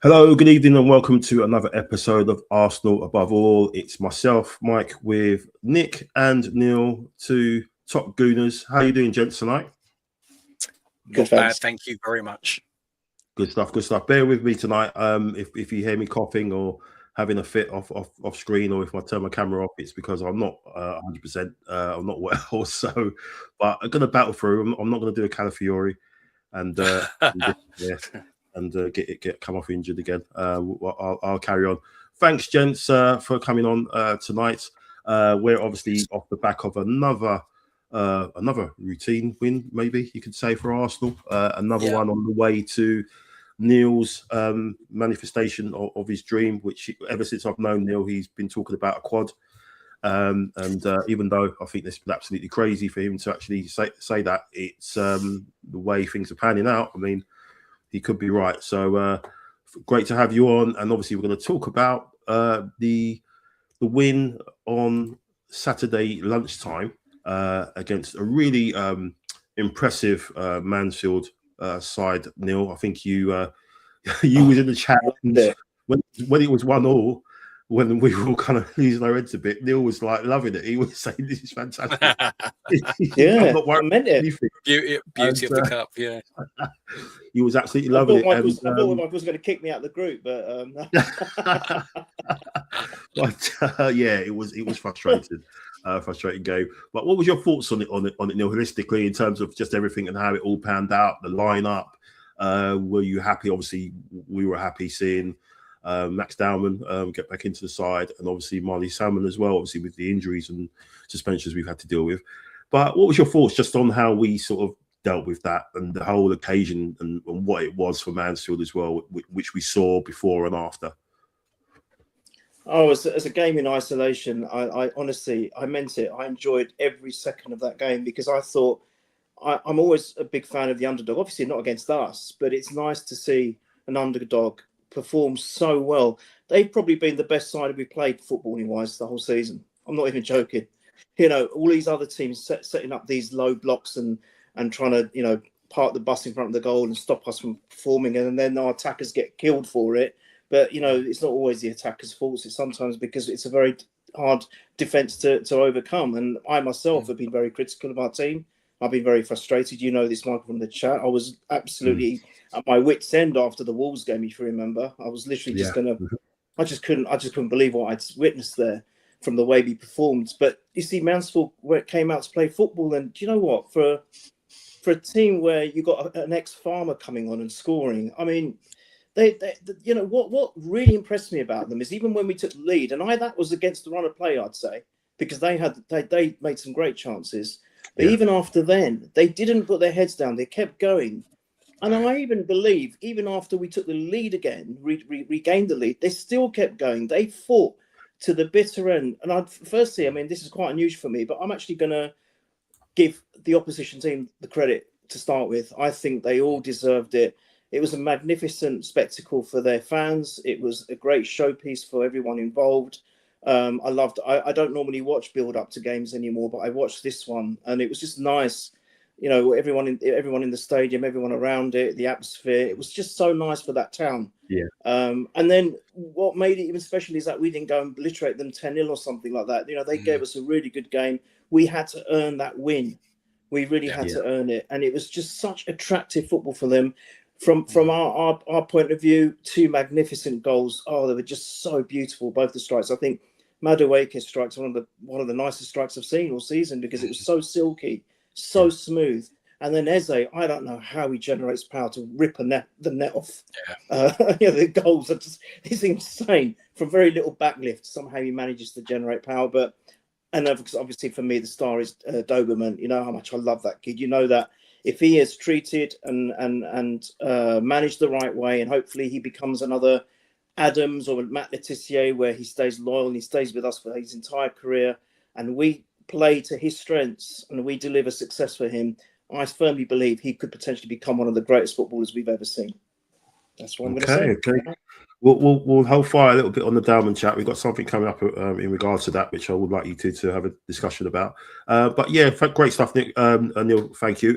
Hello, good evening, and welcome to another episode of Arsenal Above All. It's myself, Mike, with Nick and Neil, two top gooners. How are you doing, gents, tonight? Not bad, thank you very much. Good stuff, good stuff. Bear with me tonight. If you hear me coughing or having a fit off screen, or if I turn my camera off, it's because I'm not 100%. I'm not well, so. But I'm gonna battle through. I'm not gonna do a Calafiore, and yeah. And get come off injured again. I'll carry on. Thanks, gents, for coming on tonight. We're obviously off the back of another routine win, maybe you could say, for Arsenal. Another one on the way to Neil's manifestation of his dream, which ever since I've known Neil, he's been talking about a quad. And even though I think this is absolutely crazy for him to actually say that, it's the way things are panning out. I mean, he could be right. So great to have you on. And obviously we're going to talk about the win on Saturday lunchtime against a really impressive Mansfield side. Neil, I think you was in the chat when it was 1-1. When we were all kind of losing our heads a bit, Neil was like loving it. He was saying, "This is fantastic." Yeah, I meant it. Beauty of the cup. Yeah, he was absolutely loving it. I thought Mike was going to kick me out of the group, but yeah, it was frustrating, frustrating game. But what was your thoughts on it, Neil, holistically, in terms of just everything and how it all panned out, the lineup? Were you happy? Obviously, we were happy seeing Max Dowman get back into the side, and obviously Marli Salmon as well, obviously with the injuries and suspensions we've had to deal with. But what was your thoughts just on how we sort of dealt with that and the whole occasion and what it was for Mansfield as well, which we saw before and after? Oh, as a game in isolation, I honestly, I meant it. I enjoyed every second of that game because I thought I'm always a big fan of the underdog. Obviously not against us, but it's nice to see an underdog perform so well. They've probably been the best side we played footballing wise the whole season. I'm not even joking. You know, all these other teams setting up these low blocks and trying to, you know, park the bus in front of the goal and stop us from performing, and then our attackers get killed for it. But, you know, it's not always the attacker's fault. It's sometimes because it's a very hard defence to overcome. And I myself have been very critical of our team. I've been very frustrated. You know this, Michael, from the chat. I was absolutely at my wit's end after the Wolves game, if you remember. I was literally just going to I just couldn't believe what I'd witnessed there from the way we performed. But you see, Mansfield, where it came out to play football, and do you know what? For a team where you got an ex-farmer coming on and scoring, I mean, they you know what really impressed me about them is even when we took the lead, and that was against the run of play, I'd say, because they made some great chances. But even after then, they didn't put their heads down. They kept going. And I even believe, even after we took the lead again, regained the lead, they still kept going. They fought to the bitter end. And firstly, I mean, this is quite unusual for me, but I'm actually going to give the opposition team the credit to start with. I think they all deserved it. It was a magnificent spectacle for their fans. It was a great showpiece for everyone involved. I don't normally watch build up to games anymore, but I watched this one and it was just nice. You know, everyone in the stadium, everyone around it, the atmosphere. It was just so nice for that town. Yeah. And then what made it even special is that we didn't go and obliterate them 10-0 or something like that. You know, they gave us a really good game. We had to earn that win. We really had to earn it. And it was just such attractive football for them. From our point of view, 2 magnificent goals. Oh, they were just so beautiful, both the strikes. I think Madueke's strikes one of the nicest strikes I've seen all season because it was so silky, so smooth. And then Eze, I don't know how he generates power to rip the net off. The goals are it's insane. From very little backlift, somehow he manages to generate power. And obviously for me, the star is Doberman. You know how much I love that kid. You know that if he is treated and managed the right way, and hopefully he becomes another Adams or Matt Letitia, where he stays loyal and he stays with us for his entire career, and we play to his strengths and we deliver success for him, I firmly believe he could potentially become one of the greatest footballers we've ever seen. That's what I'm going to say. Okay. We'll hold fire a little bit on the Dowman chat. We've got something coming up in regards to that, which I would like you to have a discussion about. But yeah, great stuff, Nick. Neil, thank you.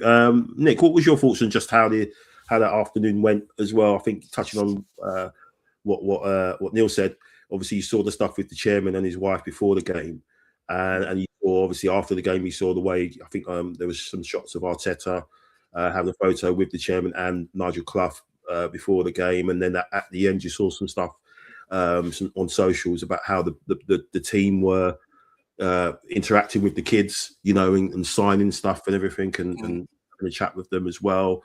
Nick, what was your thoughts on just how that afternoon went as well? I think touching on what Neil said. Obviously, you saw the stuff with the chairman and his wife before the game, and you saw obviously after the game, you saw the way I think there was some shots of Arteta having a photo with the chairman and Nigel Clough before the game, and then at the end you saw some stuff on socials about how the team were interacting with the kids, you know, and signing stuff and everything, and having a chat with them as well.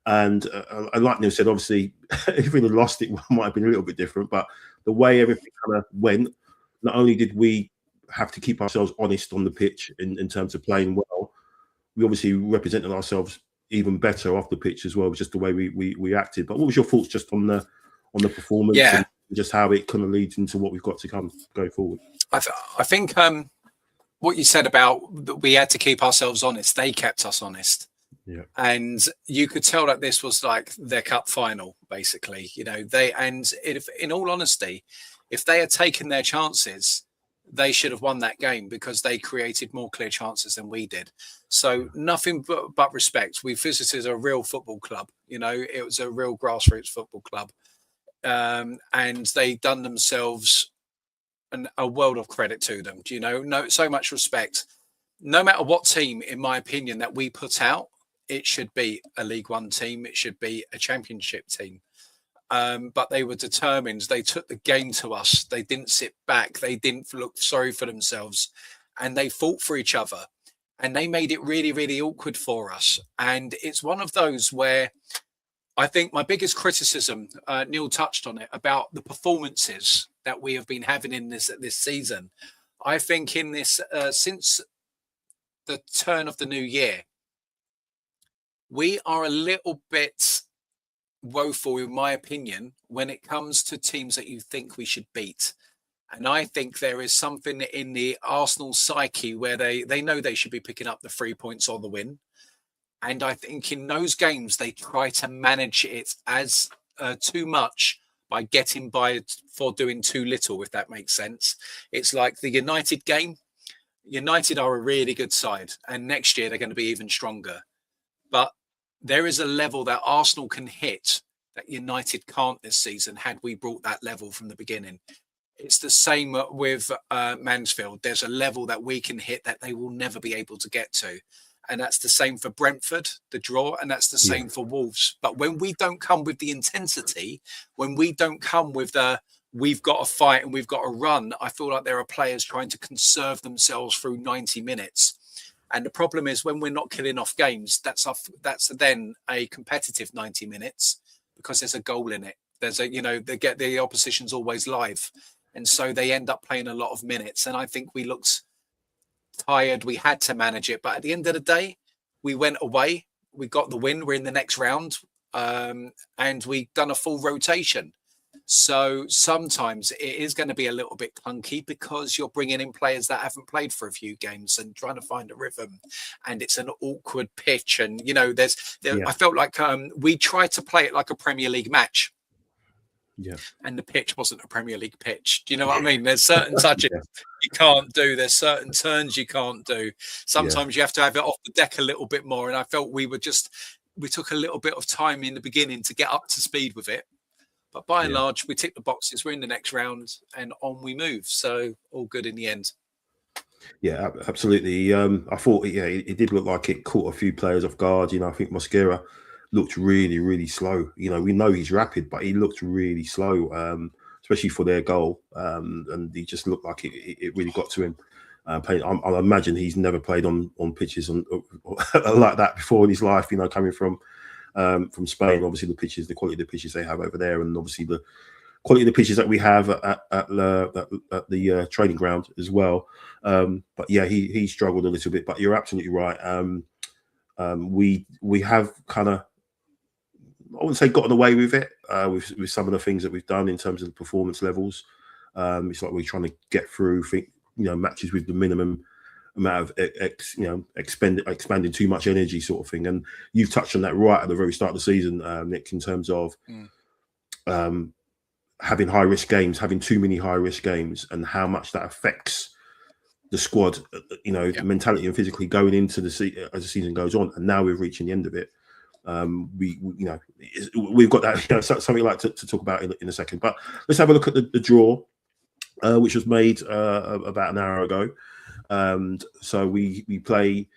And like Neil said, obviously, if we'd have lost it, it might have been a little bit different. But the way everything kind of went, not only did we have to keep ourselves honest on the pitch in terms of playing well, we obviously represented ourselves even better off the pitch as well, just the way we acted. But what was your thoughts just on the performance and just how it kind of leads into what we've got to go forward? I think what you said about we had to keep ourselves honest, they kept us honest. Yeah. And you could tell that this was like their cup final, basically. You know, in all honesty, if they had taken their chances, they should have won that game because they created more clear chances than we did. So nothing but respect. We visited a real football club. You know, it was a real grassroots football club. And they done themselves a world of credit to them. Do you know? So much respect. No matter what team, in my opinion, that we put out, it should be a League One team. It should be a Championship team. But they were determined. They took the game to us. They didn't sit back. They didn't look sorry for themselves. And they fought for each other. And they made it really, really awkward for us. And it's one of those where I think my biggest criticism, Neil touched on it, about the performances that we have been having in this season. I think in this, since the turn of the new year, we are a little bit woeful, in my opinion, when it comes to teams that you think we should beat. And I think there is something in the Arsenal psyche where they know they should be picking up the 3 points or the win. And I think in those games, they try to manage it as too much by getting by for doing too little, if that makes sense. It's like the United game. United are a really good side. And next year, they're going to be even stronger. But there is a level that Arsenal can hit that United can't this season had we brought that level from the beginning. It's the same with Mansfield. There's a level that we can hit that they will never be able to get to. And that's the same for Brentford, the draw, and that's the same for Wolves. But when we don't come with the intensity, when we don't come with the we've got to fight and we've got to run. I feel like there are players trying to conserve themselves through 90 minutes. And the problem is when we're not killing off games, that's then a competitive 90 minutes because there's a goal in it. There's they get the opposition's always live. And so they end up playing a lot of minutes. And I think we looked tired. We had to manage it. But at the end of the day, we went away. We got the win. We're in the next round. And we've done a full rotation. So sometimes it is going to be a little bit clunky because you're bringing in players that haven't played for a few games and trying to find a rhythm, and it's an awkward pitch. And I felt like we tried to play it like a Premier League match. Yeah. And the pitch wasn't a Premier League pitch. Do you know what I mean? There's certain touches you can't do. There's certain turns you can't do. Sometimes you have to have it off the deck a little bit more. And I felt we took a little bit of time in the beginning to get up to speed with it. But by and large, we tick the boxes. We're in the next round and on we move. So all good in the end. Yeah, absolutely. I thought, it did look like it caught a few players off guard. I think Mosquera looked really, really slow. We know he's rapid, but he looked really slow, especially for their goal. And he just looked like it really got to him. I imagine he's never played on pitches like that before in his life, coming from Spain. Obviously, the quality of the pitches they have over there, and obviously the quality of the pitches that we have at the training ground as well. But yeah, he struggled a little bit. But you're absolutely right. We have kind of, I wouldn't say gotten away with it with some of the things that we've done in terms of the performance levels. It's like we're trying to get through matches with the minimum amount of expanding too much energy sort of thing. And you've touched on that right at the very start of the season, Nick, in terms of having high risk games, having too many high risk games, and how much that affects the squad, mentality and physically going into as the season goes on. And now we're reaching the end of it. We've got that, something I'd like to talk about in a second. But let's have a look at the draw, which was made about an hour ago. And so we play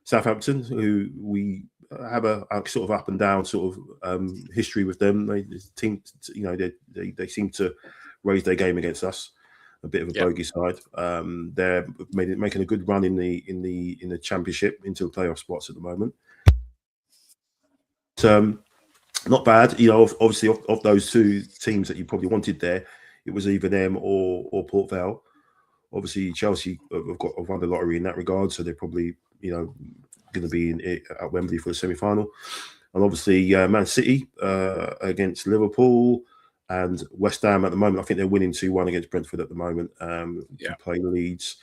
Southampton, who we have a sort of up and down sort of history with them. They seem to raise their game against us. A bit of a bogey side. They're making a good run in the championship into the playoff spots at the moment. Not bad. Obviously of those two teams that you probably wanted there, it was either them or Port Vale. Obviously, Chelsea have won the lottery in that regard, so they're probably going to be at Wembley for the semi-final. And obviously, Man City against Liverpool and West Ham at the moment. I think they're winning 2-1 against Brentford at the moment. Play Leeds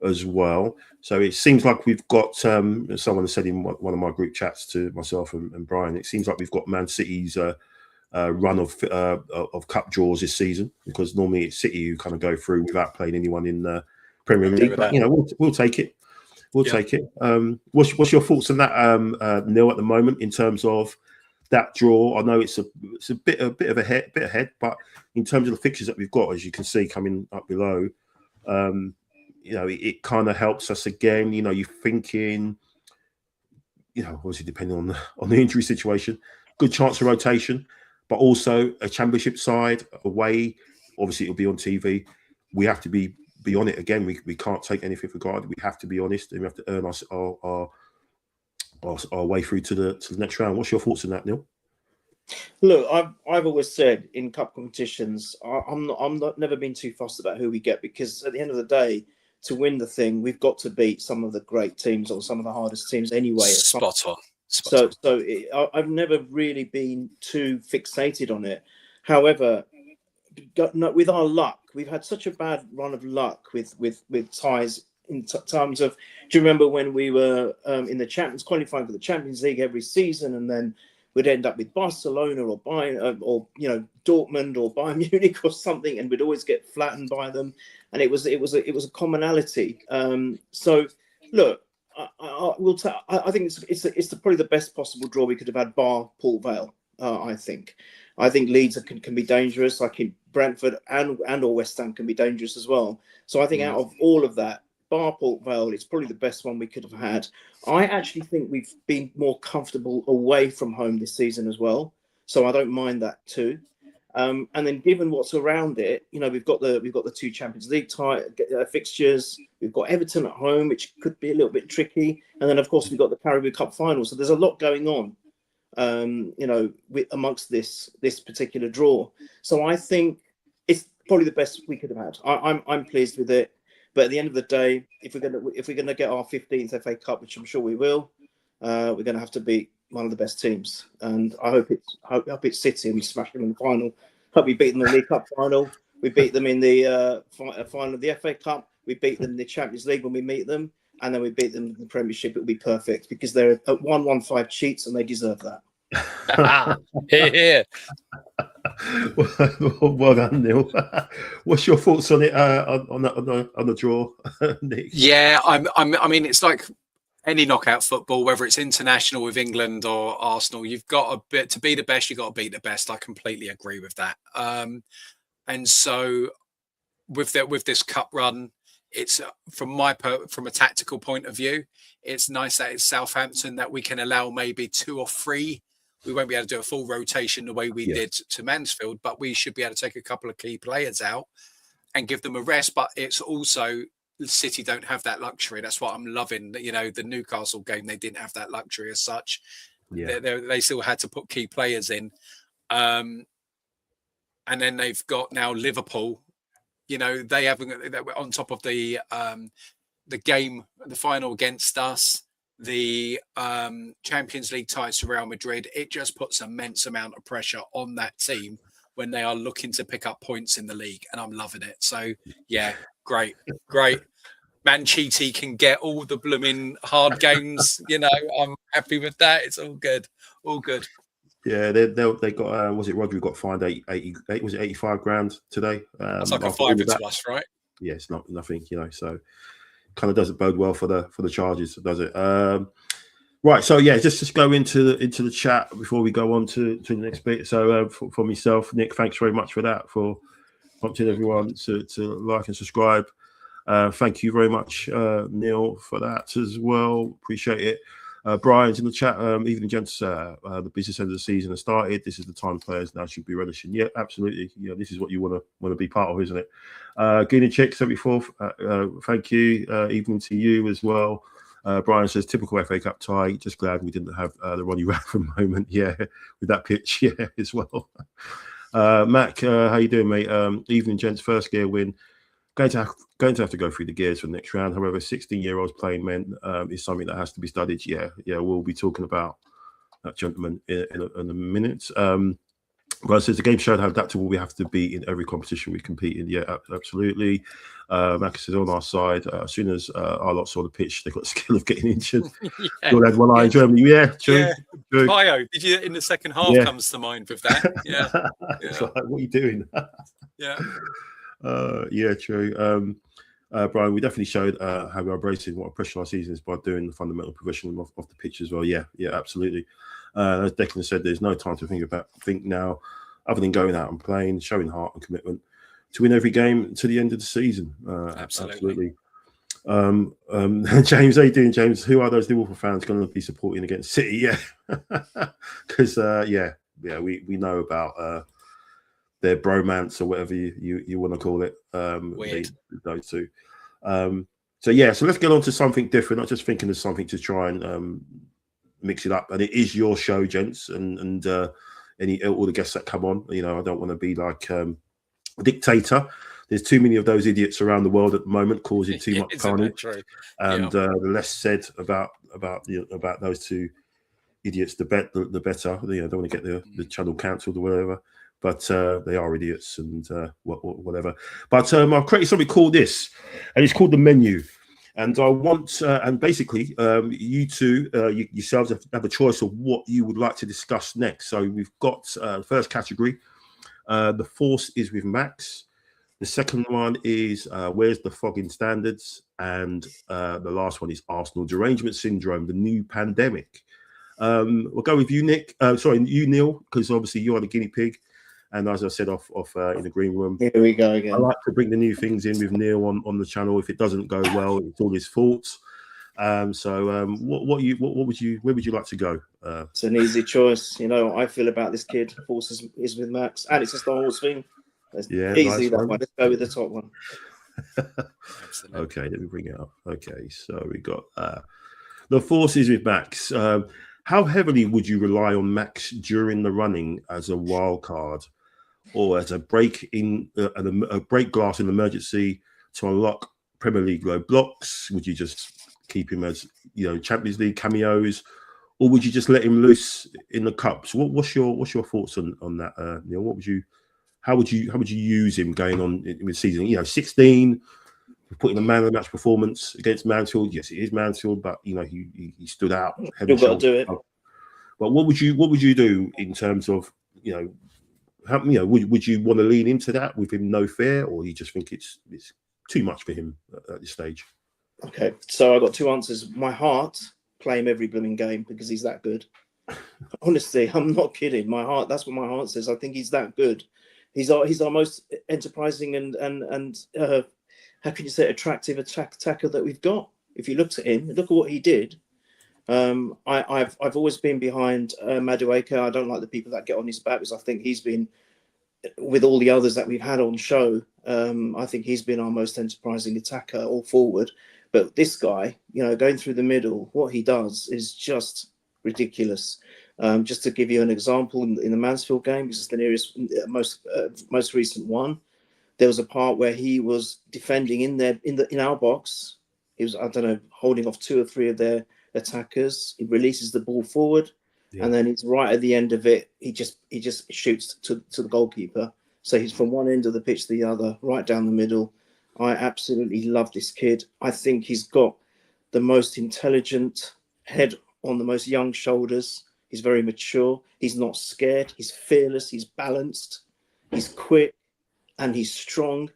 as well. So it seems like we've got, someone said in one of my group chats to myself and Brian, it seems like we've got Man City's run of cup draws this season, because normally it's City who kind of go through without playing anyone in the Premier League. But we'll take it. We'll take it. What's your thoughts on that, Neil, at the moment in terms of that draw? I know it's a bit of ahead, but in terms of the fixtures that we've got, as you can see coming up below, it kind of helps us again. You're thinking, obviously depending on the injury situation, good chance of rotation, but also a championship side away. Obviously, it'll be on TV. We have to be on it again. We can't take anything for granted. We have to be honest, and we have to earn our way through to the next round. What's your thoughts on that, Neil? Look, I've always said in cup competitions, I'm not never been too fussed about who we get, because at the end of the day, to win the thing, we've got to beat some of the great teams or some of the hardest teams anyway. Spot on. I've never really been too fixated on it. However, with our luck, we've had such a bad run of luck with ties in terms of. Do you remember when we were in the Champions qualifying for the Champions League every season, and then we'd end up with Barcelona or Bayern or Dortmund or Bayern Munich or something, and we'd always get flattened by them. And it was a commonality. So look, I think it's probably the best possible draw we could have had, bar Port Vale. I think Leeds can be dangerous. I think Brentford and or West Ham can be dangerous as well. So I think out of all of that, bar Port Vale, it's probably the best one we could have had. I actually think we've been more comfortable away from home this season as well, so I don't mind that too. And then given what's around it, we've got the 2 Champions League fixtures. We've got Everton at home, which could be a little bit tricky. And then, of course, we've got the Caribou Cup final. So there's a lot going on, amongst this particular draw. So I think it's probably the best we could have had. I'm pleased with it. But at the end of the day, if we're gonna get our 15th FA Cup, which I'm sure we will, we're going to have to beat one of the best teams. And I hope it's City and we smash them in the final. Hope we beat them in the League Cup final. We beat them in the final of the FA Cup. We beat them in the Champions League when we meet them, and then we beat them in the Premiership. It will be perfect because they're at 1-1-5 cheats and they deserve that. Here. Well done, Neil. What's your thoughts on it? On the draw, Nick? Yeah, I mean, it's like any knockout football, whether it's international with England or Arsenal, you've got a bit to be the best. You've got to beat the best. I completely agree with that. And so with this cup run, it's from a tactical point of view, it's nice that it's Southampton, that we can allow maybe 2 or 3. We won't be able to do a full rotation the way we did to Mansfield, but we should be able to take a couple of key players out and give them a rest. But it's also, City don't have that luxury. That's what I'm loving. The Newcastle game, they didn't have that luxury as such. Yeah. They still had to put key players in. And then they've got now Liverpool. They haven't, on top of the game, the final against us, the Champions League ties to Real Madrid. It just puts immense amount of pressure on that team when they are looking to pick up points in the league. And I'm loving it. So, yeah, great. Manchiti can get all the blooming hard games. I'm happy with that. It's all good. Yeah, they got was it Rodri got fined 80 was it 85 grand today? That's like a fiver to us, right? Yeah, it's nothing, so kind of doesn't bode well for the charges, does it? Right, so yeah, just go into the chat before we go on to the next bit. So for myself, Nick, thanks very much for that, for prompting everyone to like and subscribe. Thank you very much, Neil, for that as well. Appreciate it. Brian's in the chat. Evening, gents. The business end of the season has started. This is the time players now should be relishing. Yeah, absolutely. This is what you want to be part of, isn't it? Guinea Chick 74. Thank you. Evening to you as well. Brian says typical FA Cup tie. Just glad we didn't have the Ronnie Radford moment. Yeah, with that pitch. Yeah, as well. Mac, how you doing, mate? Evening, gents. First gear win. Going to have to go through the gears for the next round. However, 16-year-olds playing men is something that has to be studied. Yeah, we'll be talking about that, gentleman, in a minute. But says the game showed how adaptable we have to be in every competition we compete in. Yeah, absolutely. Max is on our side. As soon as our lot saw the pitch, they got the skill of getting injured. You'll have one eye in Germany. Yeah, true. Bio, did you in the second half comes to mind with that? Yeah. It's like, what are you doing? Yeah. Yeah, true. Brian, we definitely showed how we are embracing what a pressure our season is by doing the fundamental provision of the pitch as well. Yeah, absolutely. As Declan said, there's no time to think now, other than going out and playing, showing heart and commitment to win every game to the end of the season. Absolutely. James, how you doing, James? Who are those Liverpool fans going to be supporting against City? Yeah, because we know about their bromance or whatever you want to call it. Weird. Those two. So let's get on to something different. Not just thinking of something to try and mix it up. And it is your show, gents, and all the guests that come on. I don't want to be like a dictator. There's too many of those idiots around the world at the moment, causing too much carnage. And the less said about those two idiots, the better. I don't want to get the channel cancelled or whatever. But they are idiots and whatever. But I've created something called this, and it's called the menu. And I want, and basically, you two yourselves have a choice of what you would like to discuss next. So we've got the first category. The Force is with Max. The second one is Where's the Fogging Standards? And the last one is Arsenal Derangement Syndrome, the new pandemic. We'll go with you, Nick. You, Neil, because obviously you are the guinea pig. And as I said off in the green room, here we go again. I like to bring the new things in with Neil on the channel. If it doesn't go well, it's all his fault. What would you, where would you like to go? It's an easy choice. You know, I feel about this kid. Force is with Max, and it's a Star Wars thing. Yeah, easily nice that one. Let's go with the top one. Okay, let me bring it up. Okay, so we got the Force is with Max. How heavily would you rely on Max during the running as a wild card, or as a break glass in emergency to unlock Premier League low blocks? Would you just keep him as, you know, Champions League cameos, or would you just let him loose in the cups? What's your thoughts on that, Neil? How would you use him going on in the season? You know, 16, putting a man of the match performance against Mansfield. Yes, it is Mansfield, but you know he stood out. You've got to do it. But what would you do in terms of, you know, would you want to lean into that with him, no fear, or you just think it's too much for him at this stage? Okay, so I got two answers. My heart, play him every blooming game because he's that good. Honestly, I'm not kidding. My heart, that's what my heart says. I think he's that good. He's our most enterprising and how can you say, attractive attacker that we've got. If you looked at him, look at what he did. I've always been behind Madueke. I don't like the people that get on his back, because I think he's been, with all the others that we've had on show, I think he's been our most enterprising attacker all forward. But this guy, you know, going through the middle, what he does is just ridiculous. Just to give you an example, in the Mansfield game, this is the nearest, most recent one. There was a part where he was defending in our box. He was, I don't know, holding off 2 or 3 of their attackers. He releases the ball forward, and then it's right at the end of it. He just shoots to the goalkeeper. So he's from one end of the pitch to the other, right down the middle. I absolutely love this kid. I think he's got the most intelligent head on the most young shoulders. He's very mature. He's not scared. He's fearless. He's balanced. He's quick, and he's strong.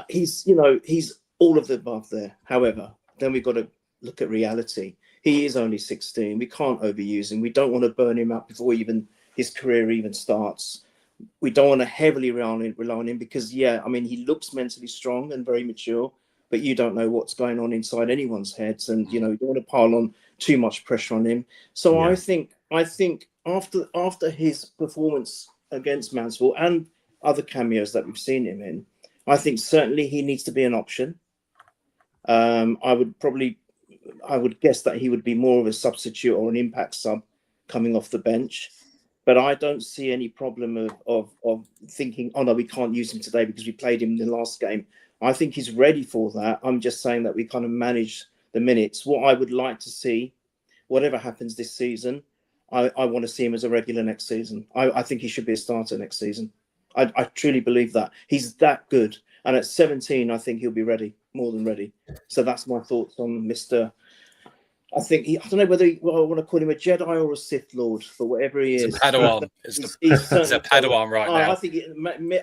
He's all of the above there. However, then we've got to look at reality. He is only 16. We can't overuse him. We don't want to burn him up before even his career even starts. We don't want to heavily rely on him because, yeah, I mean, he looks mentally strong and very mature, but you don't know what's going on inside anyone's heads, and you know, you don't want to pile on too much pressure on him. So yeah. I think after his performance against Mansfield and other cameos that we've seen him in, I think certainly he needs to be an option. I would guess that he would be more of a substitute or an impact sub coming off the bench. But I don't see any problem of thinking, oh no, we can't use him today because we played him in the last game. I think he's ready for that. I'm just saying that we kind of manage the minutes. What I would like to see, whatever happens this season, I want to see him as a regular next season. I think he should be a starter next season. I truly believe that. He's that good. And at 17, I think he'll be ready, more than ready. So that's my thoughts on Mr. I think I don't know whether I want to call him a Jedi or a Sith Lord, but whatever he is, he's a Padawan. He's a Padawan right now.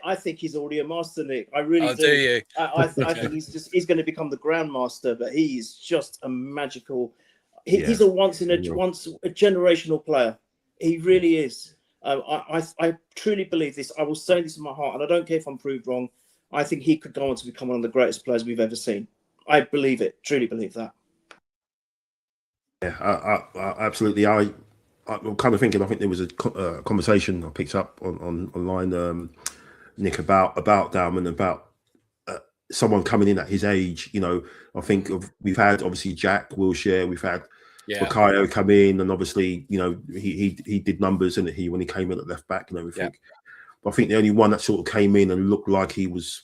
I think he's already a master, Nick. I really do. Do you? I think he's going to become the Grandmaster, but he is just a magical. He's a once a generational player. He really is. I truly believe this. I will say this in my heart, and I don't care if I'm proved wrong. I think he could go on to become one of the greatest players we've ever seen. I believe it. Truly believe that. Yeah, I absolutely. I'm kind of thinking. I think there was a conversation I picked up online, Nick, about Dowman, about someone coming in at his age. You know, I think we've had obviously Jack Wilshere, we've had Bukayo come in, and obviously, you know, he did numbers, and when he came in at left back and everything. Yeah. But I think the only one that sort of came in and looked like he was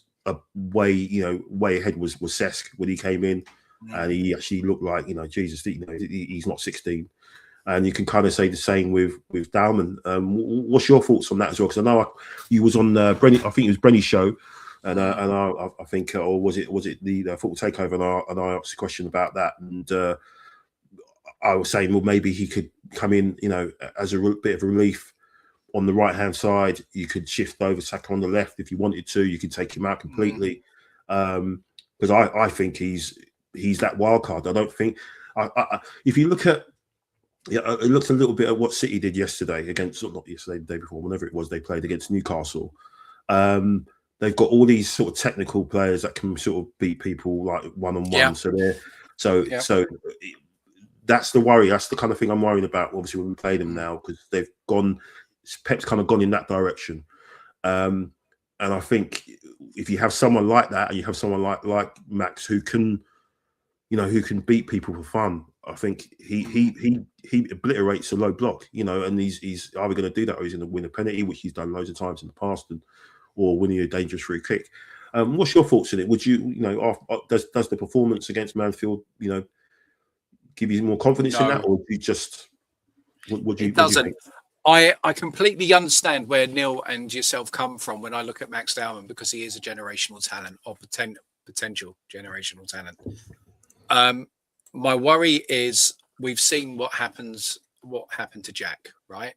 way ahead was Cesc when he came in. And he actually looked like, you know, Jesus, you know, he's not 16. And you can kind of say the same with Dowman. What's your thoughts on that as well? Because I know you was on Brenny, I think it was Brenny's show, and I think, or was it the Football Takeover? And I asked a question about that, and I was saying, well, maybe he could come in, you know, as a bit of relief on the right hand side. You could shift over Saka on the left if you wanted to. You could take him out completely, because I think he's that wild card. I don't think. If you look at, it looks a little bit at what City did yesterday against, not yesterday, the day before, whenever it was, they played against Newcastle. They've got all these sort of technical players that can sort of beat people like one on one. So that's the worry. That's the kind of thing I'm worrying about. Obviously, when we play them now, because they've gone, Pep's kind of gone in that direction. And I think if you have someone like that, and you have someone like Max who can, who can beat people for fun, I think he obliterates a low block, and he's either going to do that or he's going to win a penalty, which he's done loads of times in the past, or winning a dangerous free kick. What's your thoughts on it? Would you, does the performance against Mansfield, give you more confidence in that, or do you just? It doesn't. I completely understand where Neil and yourself come from when I look at Max Dowman, because he is a generational talent, or potential generational talent. My worry is we've seen what happened to Jack, right?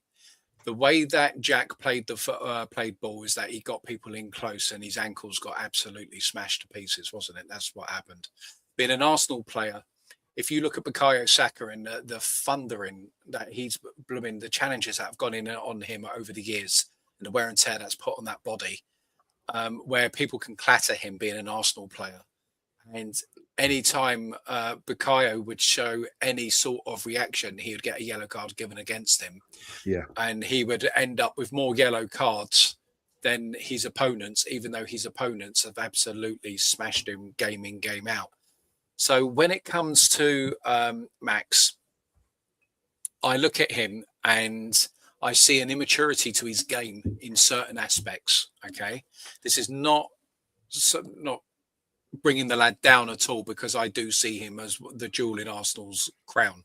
The way that Jack played ball is that he got people in close and his ankles got absolutely smashed to pieces, wasn't it? That's what happened. Being an Arsenal player, if you look at Bukayo Saka and the thundering that he's blooming, the challenges that have gone in on him over the years, and the wear and tear that's put on that body, where people can clatter him being an Arsenal player. And anytime Bukayo would show any sort of reaction, he would get a yellow card given against him. Yeah. And he would end up with more yellow cards than his opponents, even though his opponents have absolutely smashed him game in, game out. So when it comes to Max, I look at him and I see an immaturity to his game in certain aspects. Okay, this is not bringing the lad down at all, because I do see him as the jewel in Arsenal's crown.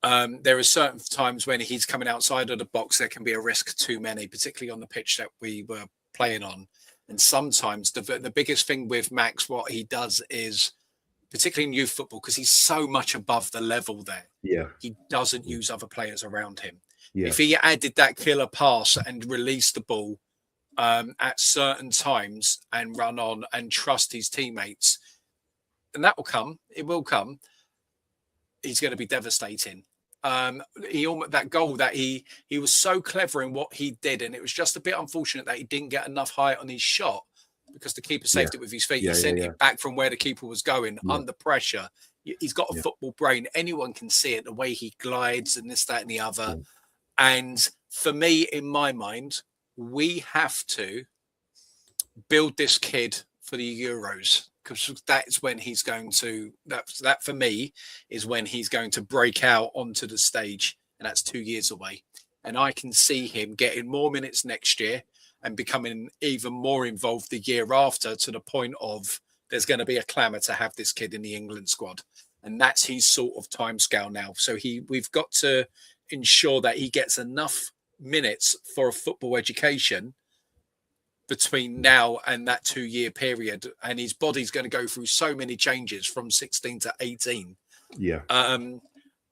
There are certain times when he's coming outside of the box, there can be a risk too many, particularly on the pitch that we were playing on. And sometimes the biggest thing with Max, what he does is, particularly in youth football, because he's so much above the level there. Yeah. He doesn't use other players around him. Yeah. If he added that killer pass and released the ball at certain times and run on and trust his teammates, and that will come, it will come, he's going to be devastating. That goal that he was so clever in what he did, and it was just a bit unfortunate that he didn't get enough height on his shot, because the keeper saved it with his feet. He sent it back from where the keeper was going under pressure. He's got a football brain. Anyone can see it, the way he glides and this, that, and the other. And for me, in my mind, we have to build this kid for the Euros, because that's when he's going to, that for me is when he's going to break out onto the stage. And that's 2 years away. And I can see him getting more minutes next year and becoming even more involved the year after, to the point of there's going to be a clamour to have this kid in the England squad. And that's his sort of timescale now. So we've got to ensure that he gets enough minutes for a football education between now and that 2 year period. And his body's going to go through so many changes from 16 to 18. Yeah.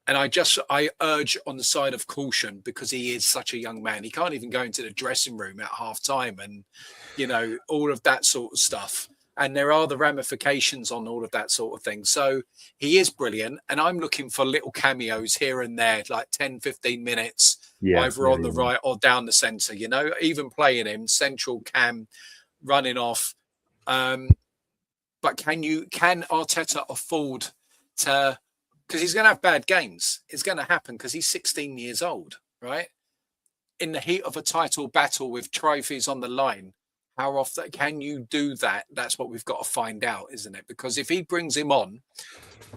And I urge on the side of caution, because he is such a young man. He can't even go into the dressing room at half time and, all of that sort of stuff. And there are the ramifications on all of that sort of thing. So he is brilliant. And I'm looking for little cameos here and there, like 10, 15 minutes, either on the right or down the centre, even playing him central cam, running off. But can Arteta afford to, because he's going to have bad games. It's going to happen because he's 16 years old, right? In the heat of a title battle with trophies on the line, how often can you do that? That's what we've got to find out, isn't it? Because if he brings him on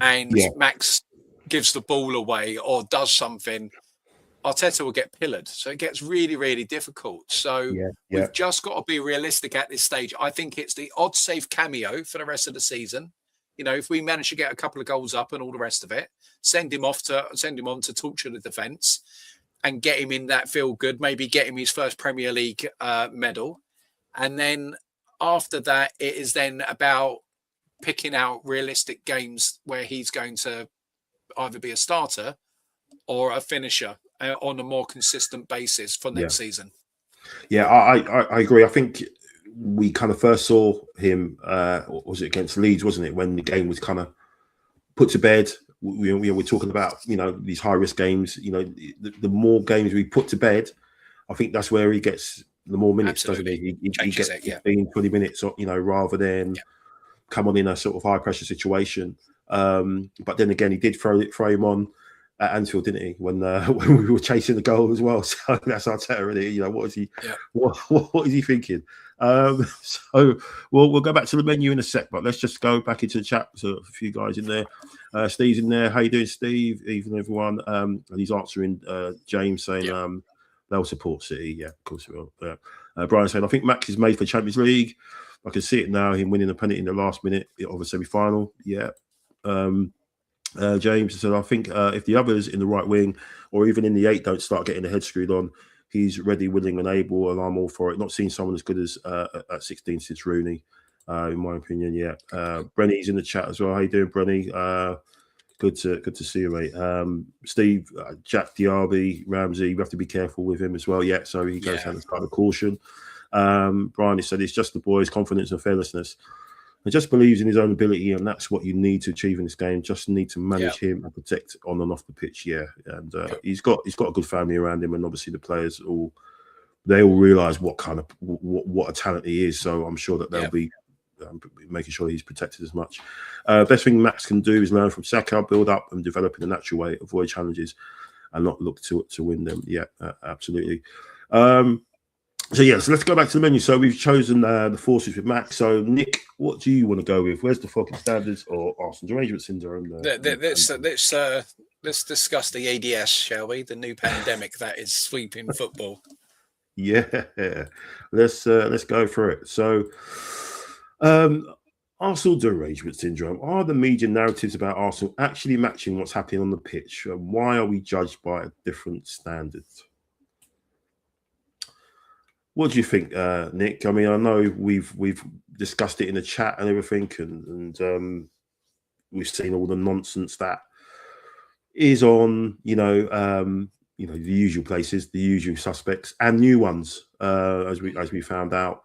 and Max gives the ball away or does something, Arteta will get pillared. So it gets really, really difficult. So we've just got to be realistic at this stage. I think it's the odd safe cameo for the rest of the season. If we manage to get a couple of goals up and all the rest of it, send him on to torture the defence and get him in that feel good, maybe get him his first Premier League medal. And then after that, it is then about picking out realistic games where he's going to either be a starter or a finisher on a more consistent basis for next season. Yeah, I agree. I think we kind of first saw him, was it against Leeds, wasn't it, when the game was kind of put to bed. We're talking about, these high-risk games. The more games we put to bed, I think that's where he gets the more minutes, doesn't he? He gets 15, 20 minutes, rather than come on in a sort of high-pressure situation. But then again, he did throw him on at Anfield, didn't he? When when we were chasing the goal as well. So that's Arteta, really. You know, what is he? Yeah. What is he thinking? So we'll go back to the menu in a sec, but let's just go back into the chat. So a few guys in there. Steve's in there. How you doing, Steve? Even everyone. And he's answering James saying they'll support City. Yeah, of course we will. Brian saying I think Max is made for Champions League. I can see it now. Him winning a penalty in the last minute of a semi-final. Yeah. James said, I think if the others in the right wing or even in the 8 don't start getting the head screwed on, he's ready, willing, and able, and I'm all for it. Not seen someone as good as at 16 since Rooney, in my opinion. Yeah, Brenny's in the chat as well. How you doing, Brenny? Good to see you, mate. Steve, Jack Diaby, Ramsey. We have to be careful with him as well. Yeah, so he goes down as kind of caution. Brian, he said it's just the boys' confidence and fearlessness. He just believes in his own ability, and that's what you need to achieve in this game. Just need to manage him and protect on and off the pitch. Yeah, and he's got a good family around him, and obviously the players all realise what kind of what a talent he is. So I'm sure that they'll be making sure he's protected as much. Best thing Max can do is learn from Saka, build up and develop in a natural way, avoid challenges, and not look to win them. Yeah, absolutely. So let's go back to the menu. So we've chosen the forces with Max. So Nick, what do you want to go with? Where's the fucking standards or Arsenal Derangement Syndrome? Let's discuss the ADS, shall we? The new pandemic that is sweeping football. Yeah, let's go for it. So, Arsenal Derangement Syndrome. Are the media narratives about Arsenal actually matching what's happening on the pitch? And why are we judged by a different standard? What do you think, Nick? I mean, I know we've discussed it in the chat and everything, and we've seen all the nonsense that is on, the usual places, the usual suspects, and new ones, as we found out.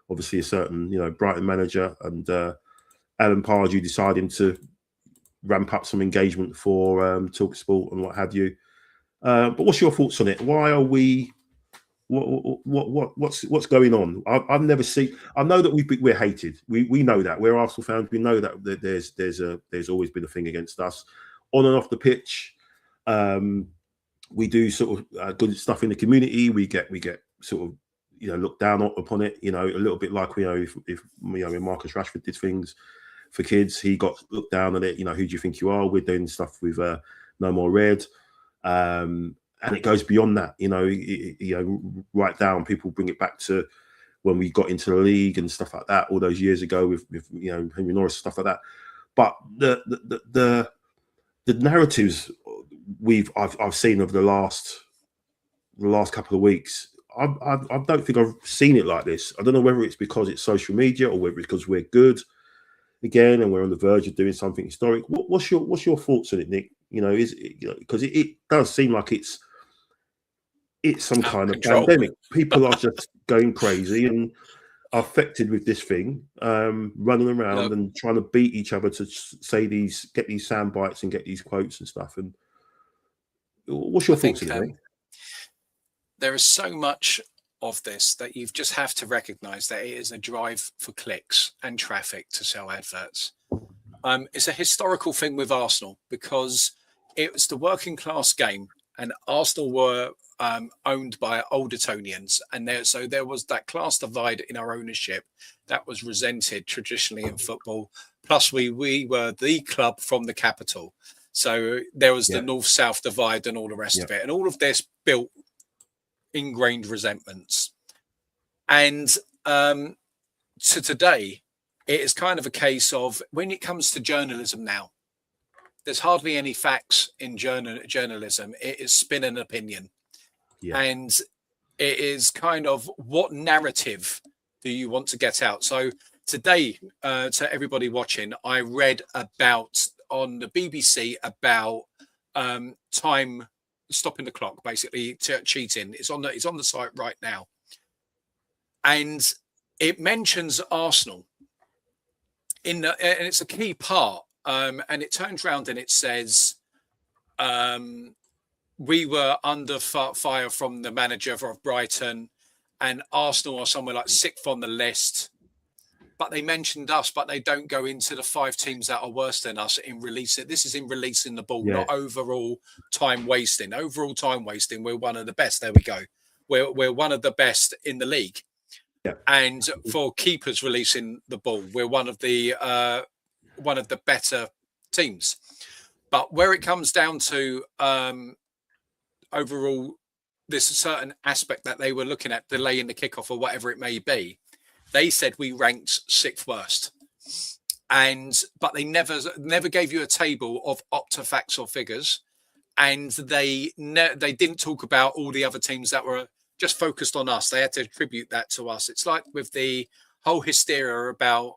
Obviously, a certain Brighton manager and Alan Pardew deciding to ramp up some engagement for TalkSport and what have you. But what's your thoughts on it? Why are we? What's going on? I've never seen. I know that we're hated. We know that we're Arsenal fans. We know that there's always been a thing against us on and off the pitch. We do sort of good stuff in the community. We get sort of looked down upon it. A little bit like if when Marcus Rashford did things for kids, he got looked down on it. Who do you think you are? We're doing stuff with No More Red. And it goes beyond that, right down. People bring it back to when we got into the league and stuff like that all those years ago with Henry Norris, stuff like that. But the narratives I've seen of the last couple of weeks, I don't think I've seen it like this. I don't know whether it's because it's social media or whether it's because we're good again and we're on the verge of doing something historic. What's your thoughts on it, Nick? Is because it does seem like it's some kind of pandemic. People are just going crazy and are affected with this thing, running around and trying to beat each other to get these sound bites and get these quotes and stuff. And what's your thoughts on it? There is so much of this that you just have to recognise that it is a drive for clicks and traffic to sell adverts. It's a historical thing with Arsenal because it was the working class game, and Arsenal were owned by old Etonians, and there was that class divide in our ownership that was resented traditionally in football. Plus, we were the club from the capital, so there was the north-south divide and all the rest of it, and all of this built ingrained resentments. And to today, it is kind of a case of when it comes to journalism now, there's hardly any facts in journalism. It is spin and opinion. Yeah. And it is kind of what narrative do you want to get out? So today, to everybody watching, I read about on the BBC about time stopping the clock, basically cheating. It's on the site right now, and it mentions Arsenal and it's a key part. And it turns around and it says, we were under fire from the manager of Brighton, and Arsenal are somewhere like 6th on the list. but they mentioned us, but they don't go into the 5 teams that are worse than us in releasing. This is in releasing the ball, not overall time wasting. Overall time wasting, we're one of the best. There we go. We're one of the best in the league. Yeah. And for keepers releasing the ball, we're one of the better teams. But where it comes down to overall, this certain aspect that they were looking at, delaying the kickoff or whatever it may be, they said we ranked 6th worst. But they never gave you a table of opta facts or figures, and they didn't talk about all the other teams that were just focused on us. They had to attribute that to us. It's like with the whole hysteria about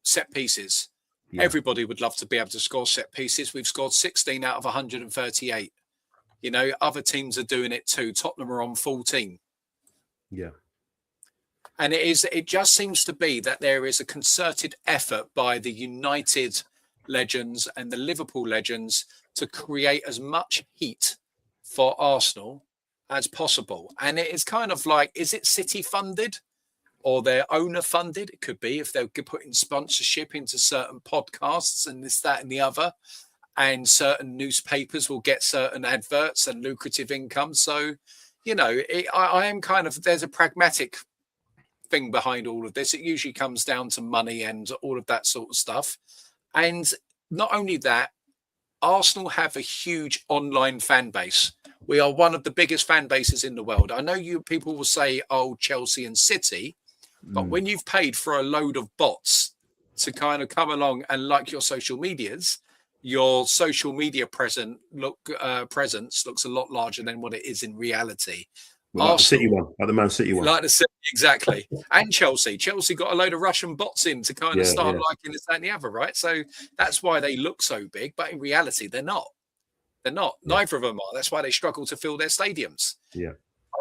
set pieces. Yeah. Everybody would love to be able to score set pieces. We've scored 16 out of 138. You know, other teams are doing it too. Tottenham are on 14. Yeah. And it just seems to be that there is a concerted effort by the United legends and the Liverpool legends to create as much heat for Arsenal as possible. And it is kind of like, is it City funded or their owner funded? It could be, if they're putting sponsorship into certain podcasts and this, that, and the other. And certain newspapers will get certain adverts and lucrative income. So, you know, I am kind of, there's a pragmatic thing behind all of this. It usually comes down to money and all of that sort of stuff. And not only that, Arsenal have a huge online fan base. We are one of the biggest fan bases in the world. I know you people will say, oh, Chelsea and City, but when you've paid for a load of bots to kind of come along and like your social medias, your social media presence looks a lot larger than what it is in reality. Well, like the City one, like the Man City one. Like the City, exactly. And Chelsea. Chelsea got a load of Russian bots in to kind of start liking this, that, and the other, right? So that's why they look so big, but in reality, they're not. They're not. Yeah. Neither of them are. That's why they struggle to fill their stadiums. Yeah.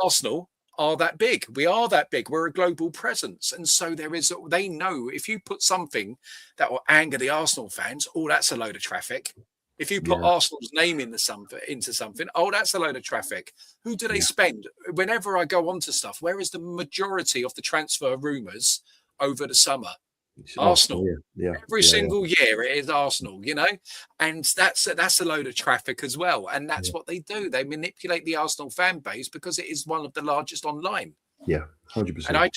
Arsenal are that big. We are that big. We're a global presence. And so they know if you put something that will anger the Arsenal fans, oh, that's a load of traffic. If you put Arsenal's name into something, oh, that's a load of traffic. Who do they spend? Whenever I go onto stuff, where is the majority of the transfer rumours over the summer? It's Arsenal. Every single year it is Arsenal, you know, and that's a load of traffic as well. And that's what they do. They manipulate the Arsenal fan base because it is one of the largest online. Yeah, 100%. And I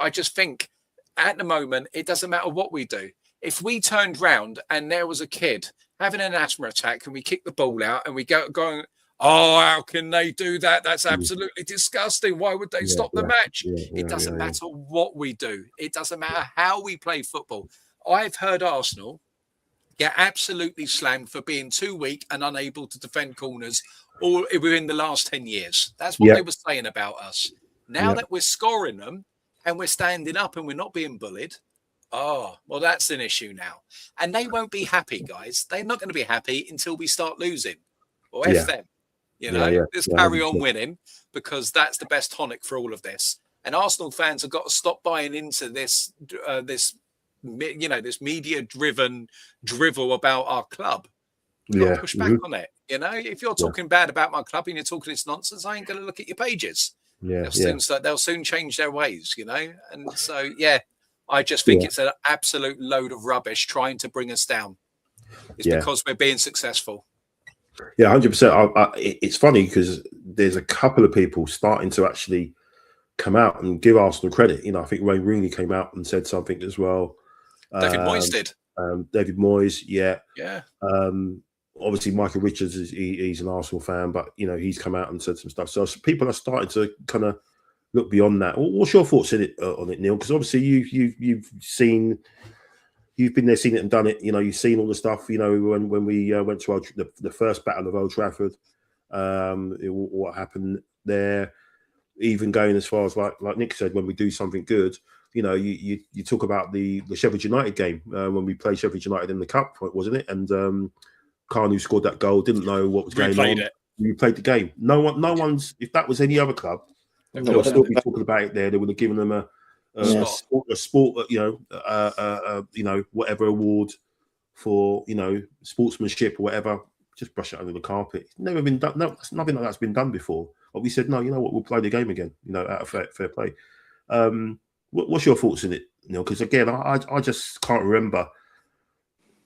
just think at the moment, it doesn't matter what we do. If we turned round and there was a kid having an asthma attack and we kick the ball out and we going, oh, how can they do that? That's absolutely disgusting. Why would they stop the match? It doesn't matter what we do. It doesn't matter how we play football. I've heard Arsenal get absolutely slammed for being too weak and unable to defend corners all within the last 10 years. That's what they were saying about us. Now that we're scoring them and we're standing up and we're not being bullied, oh, well, that's an issue now. And they won't be happy, guys. They're not going to be happy until we start losing. Or F them. You know, let's carry on winning because that's the best tonic for all of this. And Arsenal fans have got to stop buying into this media-driven drivel about our club. You've got to push back on it. You know, if you're talking bad about my club and you're talking this nonsense, I ain't going to look at your pages. They'll soon change their ways, you know. And so, I just think it's an absolute load of rubbish trying to bring us down. It's because we're being successful. Yeah, 100%. It's funny because there's a couple of people starting to actually come out and give Arsenal credit. You know, I think Wayne Rooney came out and said something as well. David Moyes did. David Moyes, obviously, Michael Richards he's an Arsenal fan, but you know he's come out and said some stuff. So people are starting to kind of look beyond that. What's your thoughts on it, Neil? Because obviously you've been there, seen it, and done it. You know, you've seen all the stuff. You know, when we went to the first battle of Old Trafford, what happened there. Even going as far as like Nick said, when we do something good, you know, you talk about the Sheffield United game when we played Sheffield United in the cup, wasn't it? And Khan, who scored that goal, didn't know what was going on. We played the game. No one's. If that was any other club, they would still be talking about it there. They would have given them a sport, you know, whatever award for, you know, sportsmanship or whatever. Just brush it under the carpet. It's never been done. No, nothing like that's been done before. But we said, no, you know what? We'll play the game again. You know, out of fair play. What's your thoughts in it, because again, I just can't remember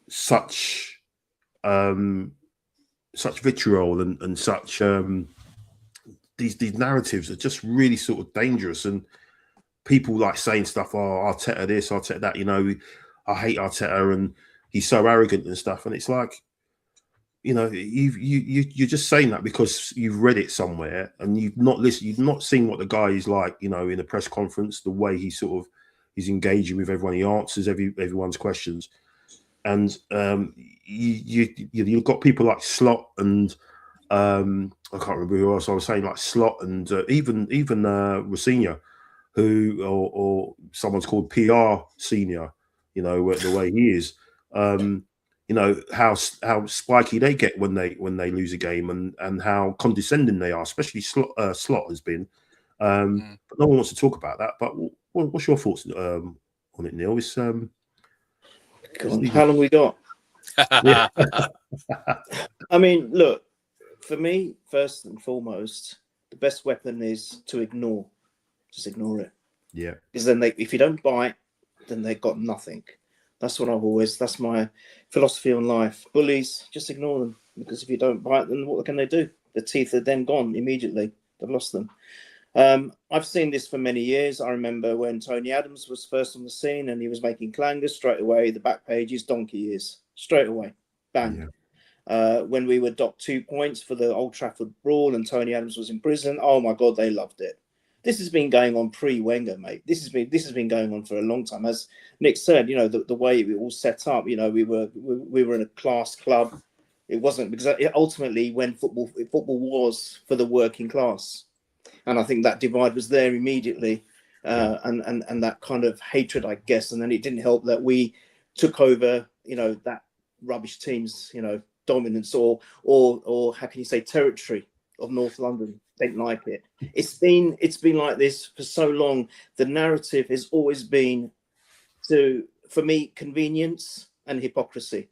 such vitriol and such these narratives are just really sort of dangerous, and people like saying stuff, oh, Arteta this, Arteta that, I hate Arteta and he's so arrogant and stuff, and it's like, you're just saying that because you've read it somewhere and you've not listened, you've not seen what the guy is like, in a press conference, the way he's engaging with everyone, he answers everyone's questions, and you've got people like Slot and I can't remember who else I was saying, like Slot and even Rosinha, who or someone's called PR Senior, the way he is. How spiky they get when they lose a game, and how condescending they are, especially Slot has been. But no one wants to talk about that. But what's your thoughts on it, Neil? It's how long we got? Yeah. I mean, look, for me, first and foremost, the best weapon is to ignore. Just ignore it. Yeah. Because then if you don't bite, then they've got nothing. That's that's my philosophy on life. Bullies, just ignore them. Because if you don't bite them, what can they do? The teeth are then gone immediately. They've lost them. I've seen this for many years. I remember when Tony Adams was first on the scene and he was making clangers, straight away, the back pages, donkey ears. Straight away. Bang. Yeah. When we were docked 2 points for the Old Trafford brawl and Tony Adams was in prison, oh my God, they loved it. This has been going on pre-Wenger, mate. This has been going on for a long time. As Nick said, the way we all set up, we were in a class club. It wasn't, because ultimately when football was for the working class, and I think that divide was there immediately, and that kind of hatred, I guess. And then it didn't help that we took over, that rubbish team's, dominance or how can you say, territory of North London. Don't like it. It's been like this for so long. The narrative has always been, for me, convenience and hypocrisy.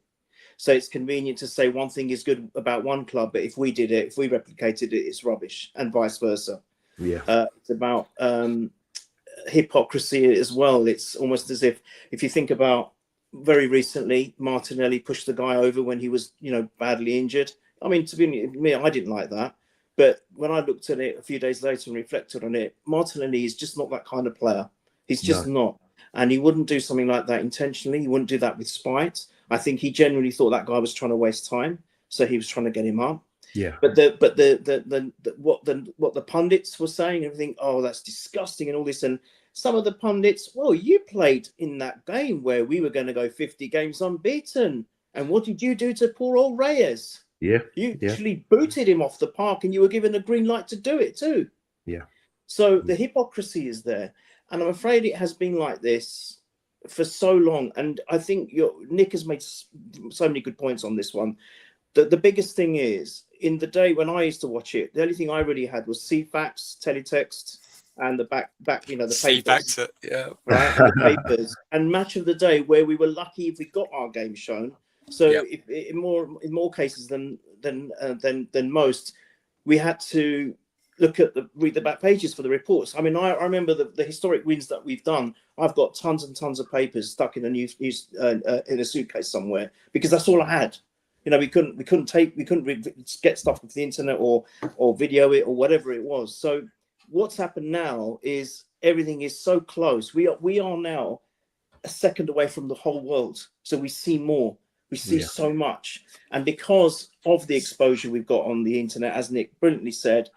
So it's convenient to say one thing is good about one club, but if we replicated it, it's rubbish, and vice versa. Yeah. It's about hypocrisy as well. It's almost as if you think about very recently, Martinelli pushed the guy over when he was, badly injured. I mean, to be me, I didn't like that. But when I looked at it a few days later and reflected on it, Martinelli is just not that kind of player. He's just not. And he wouldn't do something like that intentionally. He wouldn't do that with spite. I think he genuinely thought that guy was trying to waste time. So he was trying to get him up. Yeah. But what the pundits were saying, everything, oh, that's disgusting and all this. And some of the pundits, well, you played in that game where we were going to go 50 games unbeaten. And what did you do to poor old Reyes? Yeah. You actually booted him off the park and you were given a green light to do it too. Yeah. So the hypocrisy is there. And I'm afraid it has been like this for so long. And I think Nick has made so many good points on this one. The biggest thing is, in the day when I used to watch it, the only thing I really had was CFAX, teletext, and the back, the papers. CFAX, yeah. Right, and the papers. And match of the day, where we were lucky if we got our game shown. So in more cases than most, we had to read the back pages for the reports. I mean, I remember the historic wins that we've done. I've got tons and tons of papers stuck in a in a suitcase somewhere, because that's all I had. We couldn't get stuff off the internet or video it or whatever it was. So what's happened now is everything is so close. We are now a second away from the whole world. So we see more. We see so much. And because of the exposure we've got on the internet, as Nick brilliantly said,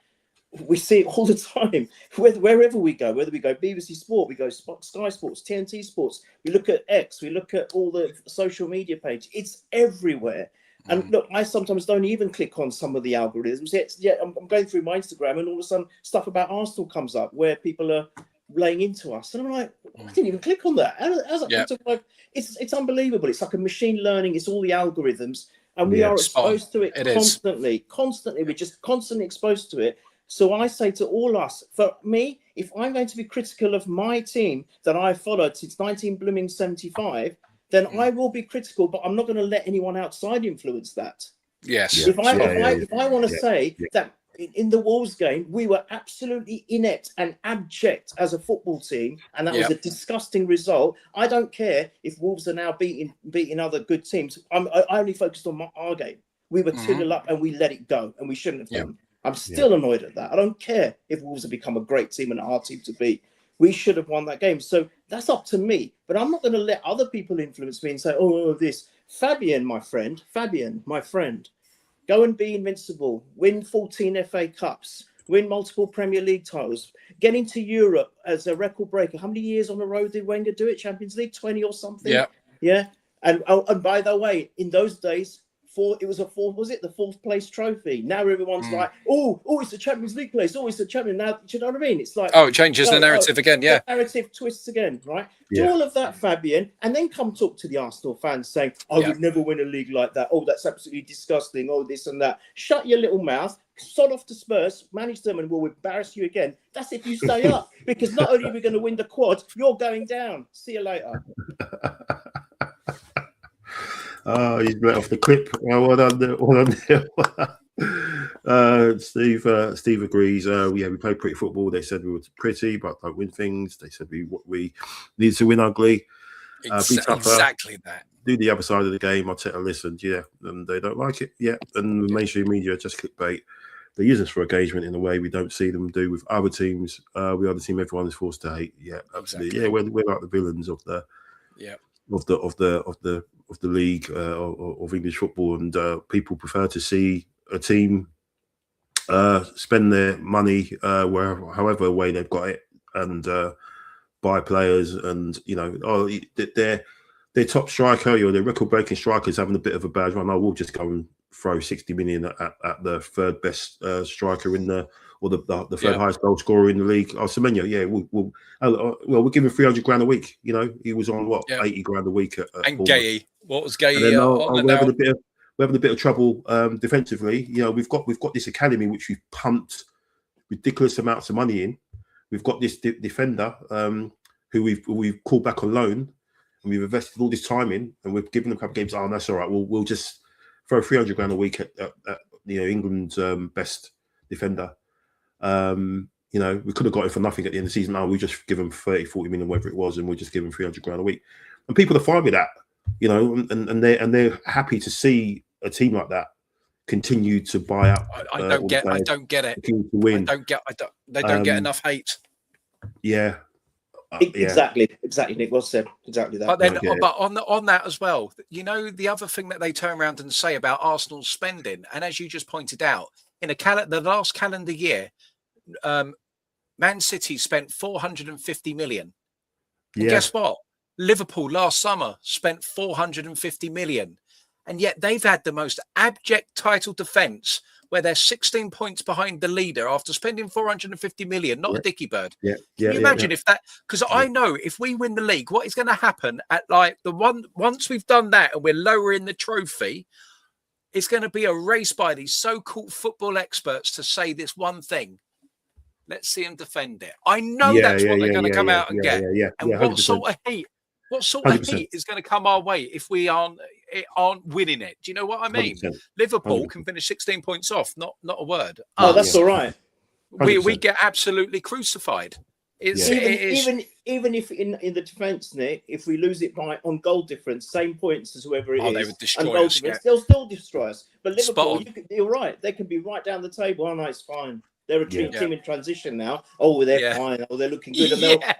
we see it all the time, wherever we go, whether we go BBC Sport, we go Sky Sports, TNT Sports, we look at X, we look at all the social media pages. It's everywhere. And look, I sometimes don't even click on some of the algorithms. I'm going through my Instagram and all of a sudden stuff about Arsenal comes up where people are laying into us. And I'm like, I didn't even click on that. It's unbelievable. It's like a machine learning. It's all the algorithms. And we are exposed to it constantly. Constantly. We're just constantly exposed to it. So I say to all us, for me, if I'm going to be critical of my team that I've followed since 1975, then I will be critical, but I'm not going to let anyone outside influence that. Yes. If I want to say that in the Wolves game, we were absolutely inept and abject as a football team, and that was a disgusting result. I don't care if Wolves are now beating other good teams. I only focused on our game. We were 2-0 up and we let it go, and we shouldn't have done. I'm still annoyed at that. I don't care if Wolves have become a great team and a hard team to beat. We should have won that game. So that's up to me. But I'm not going to let other people influence me and say, oh, this. Fabian, my friend, go and be invincible. Win 14 FA Cups. Win multiple Premier League titles. Get into Europe as a record breaker. How many years on the road did Wenger do it? Champions League? 20 or something? Yeah. And by the way, in those days, the fourth place trophy. Now everyone's like, oh, it's a Champions League place. Oh, it's a champion. Now, do you know what I mean? It's like, it changes the narrative again. Yeah, the narrative twists again, right? Do all of that, Fabian, and then come talk to the Arsenal fans saying, I would never win a league like that. Oh, that's absolutely disgusting. Oh, this and that. Shut your little mouth. Sod off to Spurs, manage them, and we'll embarrass you again. That's if you stay up, because not only are we going to win the quad, you're going down. See you later. Oh, he's let off the clip. Well done. Steve agrees. We played pretty football. They said we were pretty, but don't win things. They said we need to win ugly. Be tougher. Exactly that. Do the other side of the game. I take a listen. Yeah, and they don't like it. Yeah, and the mainstream media just clickbait. They use us for engagement in a way we don't see them do with other teams. We are the team everyone is forced to hate. Yeah, absolutely. Exactly. Yeah, we're like the villains of the of the league of English football, and people prefer to see a team spend their money however way they've got it, and buy players, and their top striker or their record-breaking striker is having a bit of a bad run. I will just go and throw 60 million at the third best striker in the third highest goal scorer in the league. Semenyo, we'll give him 300 grand a week. He was on 80 grand a week at and Gay. What was Gay? We're having a bit of trouble defensively. We've got this academy which we've pumped ridiculous amounts of money in. We've got this defender who we've called back on loan, and we've invested all this time in, and we've given them a couple of games. Oh, that's all right. We'll just throw 300 grand a week at England's best defender. We could have got it for nothing at the end of the season. No, we just give them 30, 40 million, whatever it was, and we just give them 300 grand a week. And people are fine with that, and they're happy to see a team like that continue to buy up. I don't get it. To win. They don't get enough hate. Yeah. Exactly, Nick. Well said. Exactly that. But then, but on that as well, the other thing that they turn around and say about Arsenal's spending, and as you just pointed out, in the last calendar year, Man City spent 450 million. And guess what? Liverpool last summer spent 450 million. And yet they've had the most abject title defence, where they're 16 points behind the leader after spending 450 million, not a dicky bird. Can you imagine if that? Because I know if we win the league, what is going to happen at once we've done that and we're lowering the trophy, it's going to be a race by these so-called football experts to say this one thing. Let's see them defend it. I know that's what they're going to come out and get. And what sort of heat? What sort of heat is going to come our way if we aren't winning it? Do you know what I mean? 100%. Liverpool can finish 16 points off. Not a word. Oh, that's all right. We get absolutely crucified. Even if in the defence, Nick, if we lose it on goal difference, same points as whoever it is, they would destroy us. They'll still destroy us. But Liverpool, you're right. They can be right down the table. Oh no, it's fine. They're a team in transition now. Oh, they're fine. Oh, they're looking good.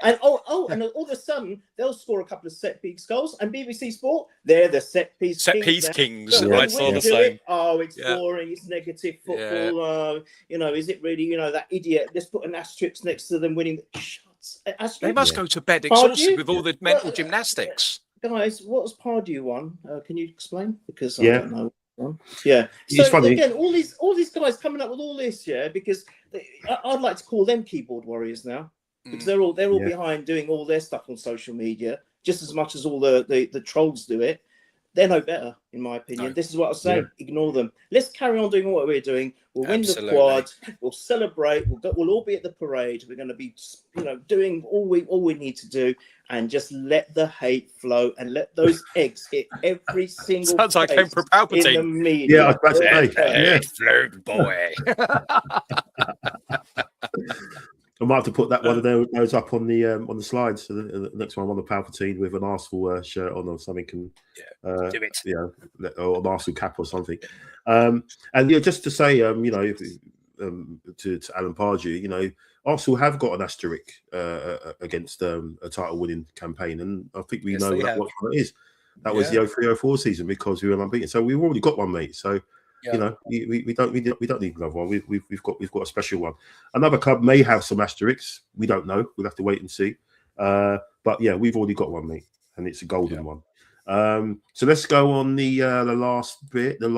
And all of a sudden they'll score a couple of set piece goals. And BBC Sport, they're the set piece kings. I saw the same. Oh, it's boring. It's negative football. Is it really? That idiot. Let's put an asterisk next to them winning. They must go to bed exhausted with all the mental gymnastics. Guys, what was Pardew won? Can you explain? Because I don't know. Yeah, so funny. Again, all these guys coming up with all this, because I'd like to call them keyboard warriors now, because they're all behind doing all their stuff on social media just as much as all the trolls do it. they're no better, in my opinion. No. This is what I was saying. Yeah. Ignore them. Let's carry on doing what we're doing. We'll win the quad. We'll celebrate. We'll all be at the parade. We're going to be, doing all we need to do, and just let the hate flow and let those eggs hit every single. Sounds like Emperor Palpatine in the media. Yeah, I was about to say. Yeah, float boy. I might have to put that one of those up on the slides. So the next one on the Palpatine with an Arsenal shirt on or something, can do it. Or an Arsenal cap or something. And just to say, to Alan Pardew, Arsenal have got an asterisk against a title-winning campaign, and I think we know what one it is. That was the 03-04 season, because we were unbeaten. So we've already got one, mate. So. Yeah. We don't need another one. We've got a special one. Another club may have some asterisks. We don't know. We'll have to wait and see. But yeah, we've already got one, mate, and it's a golden one. So let's go on the last bit of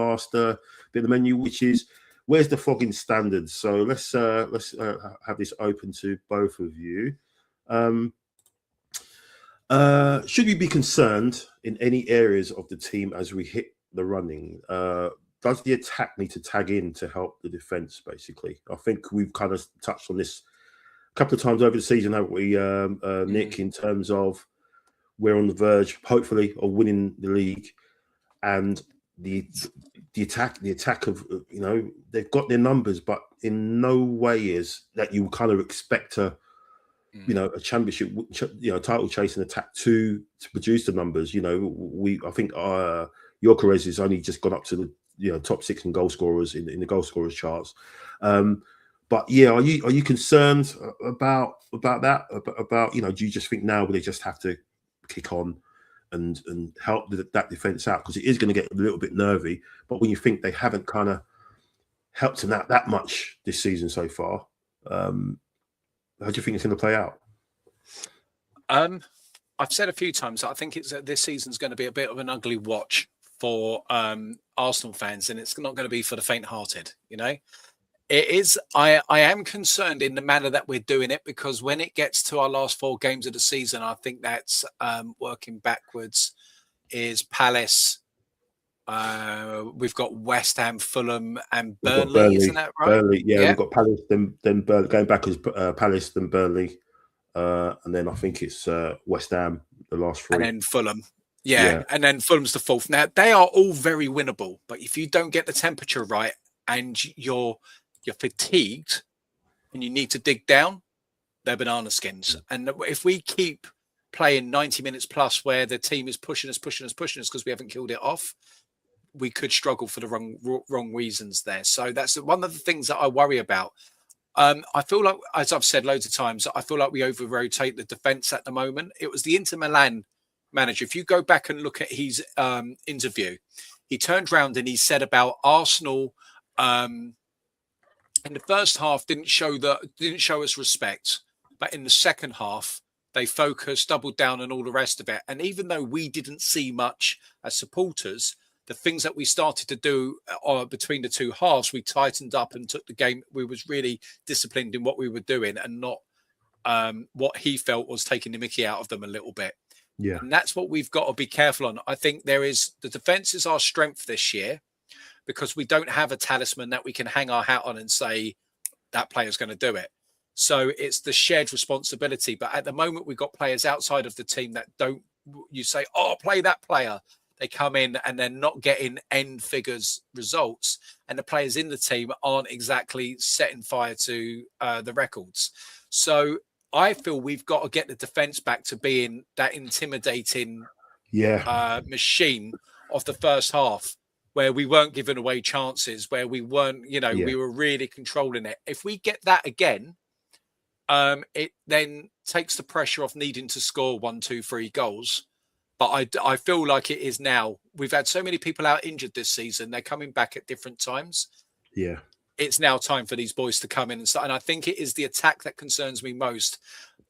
the menu, which is where's the fogging standards. So let's have this open to both of you. Should we be concerned in any areas of the team as we hit the running? Does the attack need to tag in to help the defence, basically? I think we've kind of touched on this a couple of times over the season, haven't we, Nick, in terms of we're on the verge, hopefully, of winning the league. And the attack of, they've got their numbers, but in no way is that you kind of expect a championship, title chasing attack to produce the numbers. I think Gyökeres has only just gone up to the top 6 in goal scorers in the goal scorers charts. But yeah, are you concerned about that? About do you just think now they just have to kick on and help that defence out, because it is going to get a little bit nervy? But when you think they haven't kind of helped them out that much this season so far, how do you think it's going to play out? I've said a few times, I think this season's going to be a bit of an ugly watch for Arsenal fans, and it's not going to be for the faint-hearted. It is. I am concerned in the manner that we're doing it, because when it gets to our last 4 games of the season, I think that's working backwards. Is Palace? We've got West Ham, Fulham, and Burnley. Isn't that right? Burnley, yeah. We've got Palace, then Burnley, going backwards. Palace, then Burnley, and then I think it's West Ham, the last 3, and then Fulham. Yeah, and then Fulham's the 4th. Now, they are all very winnable, but if you don't get the temperature right and you're fatigued and you need to dig down, they're banana skins. And if we keep playing 90 minutes plus where the team is pushing us because we haven't killed it off, we could struggle for the wrong reasons there. So that's one of the things that I worry about. I feel like, as I've said loads of times, I feel like we over-rotate the defence at the moment. It was the Inter Milan manager. If you go back and look at his interview, he turned around and he said about Arsenal in the first half didn't show us respect, but in the second half they focused, doubled down, and all the rest of it. And even though we didn't see much as supporters, the things that we started to do between the 2 halves, we tightened up and took the game. We was really disciplined in what we were doing, and not what he felt was taking the mickey out of them a little bit. Yeah, and that's what we've got to be careful on. I think the defense is our strength this year, because we don't have a talisman that we can hang our hat on and say that player's going to do it. So it's the shared responsibility. But at the moment, we've got players outside of the team that don't. You say, "Oh, play that player." They come in and they're not getting end figures results, and the players in the team aren't exactly setting fire to the records. So I feel we've got to get the defence back to being that intimidating machine of the first half, where we weren't giving away chances, where we weren't, we were really controlling it. If we get that again, it then takes the pressure off needing to score 1, 2, 3 goals. But I feel like it is now. We've had so many people out injured this season. They're coming back at different times. Yeah. It's now time for these boys to come in and start. And I think it is the attack that concerns me most.